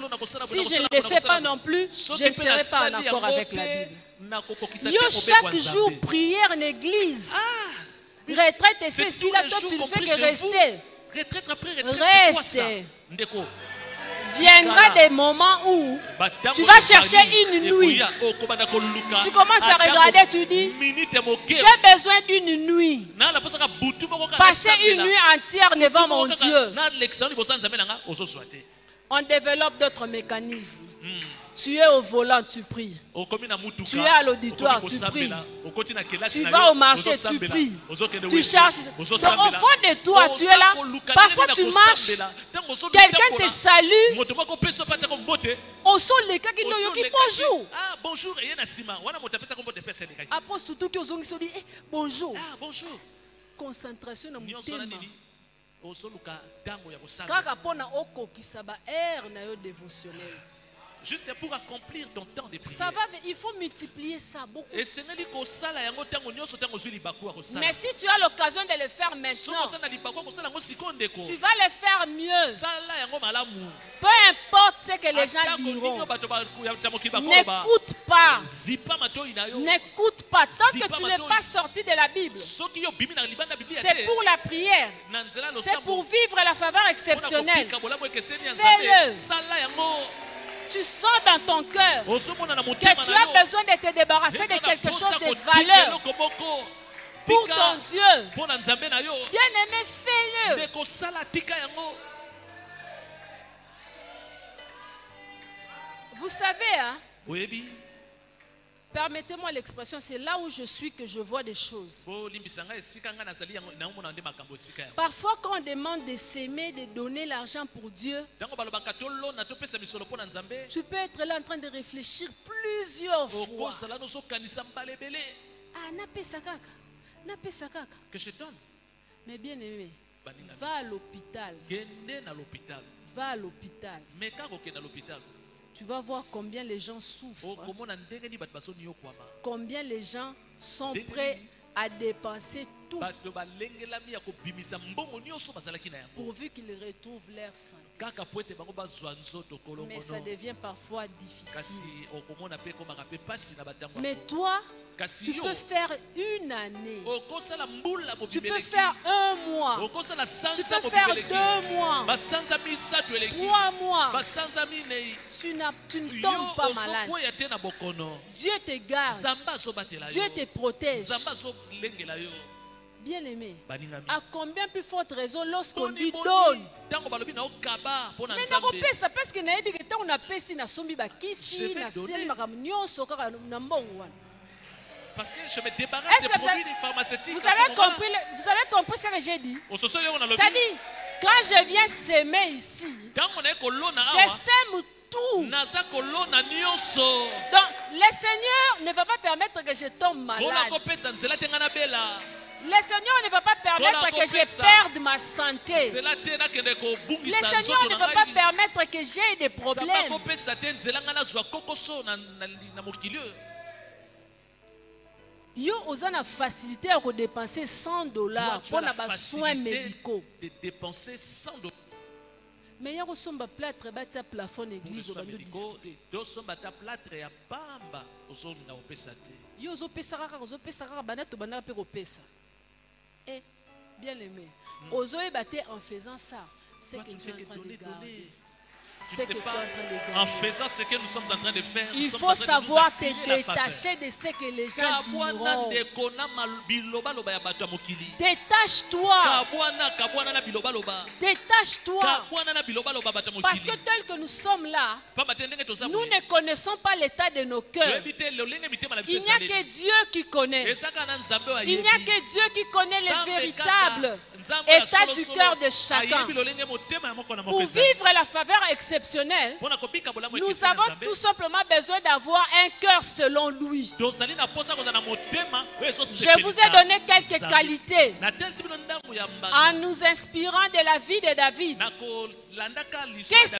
Si je ne le fais pas non plus, je ne serai pas en accord avec la Bible. Chaque jour, prière en église. Retraite et ceci, là, toi tu ne fais que rester. Reste. Viendra des moments où tu vas chercher une nuit. Tu commences à regarder, tu dis, j'ai besoin d'une nuit. Passer une nuit entière devant mon Dieu. On développe d'autres mécanismes. Tu es au volant, tu pries. Tu es à l'auditoire, tu pries. Tu vas au marché, tu pries. Tu cherches. Donc au fond de toi, tu es là. Parfois tu marches. Quelqu'un te salue. Au son les cas qui n'ont dit bonjour. Bonjour. Après surtout que vous dit bonjour. Concentration dans mon thème. Kaka pona oko kisaba air na yo dévotionnel. Juste pour accomplir ton temps de prière. Ça va, il faut multiplier ça beaucoup. Mais si tu as l'occasion de le faire maintenant, tu vas le faire mieux. Peu importe ce que les gens diront. N'écoute pas. N'écoute pas. Tant que tu n'es pas sorti de la Bible, c'est pour la prière. C'est pour vivre la faveur exceptionnelle. Fais-le. Tu sens dans ton cœur que tu as besoin de te débarrasser de quelque chose de valeur pour ton Dieu. Bien-aimé, fais-le. Vous savez, hein? Permettez-moi l'expression, c'est là où je suis que je vois des choses. Parfois, quand on demande de s'aimer, de donner l'argent pour Dieu, tu peux être là en train de réfléchir plusieurs fois. Ah, n'a pas que je donne. Mais bien aimé, va à l'hôpital. Va à l'hôpital. Tu vas voir combien les gens souffrent. Combien les gens sont prêts à dépenser tout pourvu qu'ils retrouvent leur santé. Mais ça devient parfois difficile. Mais toi, tu peux faire une année. Tu peux faire un mois. Tu peux faire 2 mois. 3 mois. Tu ne tombes pas malade. Dieu te garde. Dieu te protège. Bien aimé, à combien plus forte raison lorsqu'on dit donne? Mais ça parce que on a pesi na sombi bakisi na sel makamnyo soka na mbongo. Parce que je me débarrasse des produits pharmaceutiques. Vous avez compris ce que j'ai dit? C'est-à-dire, quand je viens s'aimer ici, je sème tout. Donc, le Seigneur ne va pas permettre que je tombe malade. Le Seigneur ne va pas permettre que je perde ma santé. Le Seigneur ne va pas permettre que j'ai des problèmes. Yo oza na facilité à dépenser $100 pour les soins médicaux. De dépenser $100. Mais il y a aussi un plâtre bâti à plafond d'église au bando discuter. Yo zo pesa rara banato bana pe ko pesa. Eh, bien aimé. Ozo ebate en faisant ça, c'est que tu es en train de garder. ce que tu es en train de gagner. En faisant ce que nous sommes en train de faire, Il faut savoir te détacher de ce que les gens diront. Détache-toi. Détache-toi. Parce que tel que nous sommes là, nous ne connaissons pas l'état de nos cœurs. Il n'y a que Dieu qui connaît. Il n'y a que Dieu qui connaît le véritable état du cœur de chacun. Pour vivre la faveur exceptionnelle, nous avons tout simplement besoin d'avoir un cœur selon lui. Je vous ai donné quelques qualités en nous inspirant de la vie de David. Qu'est-ce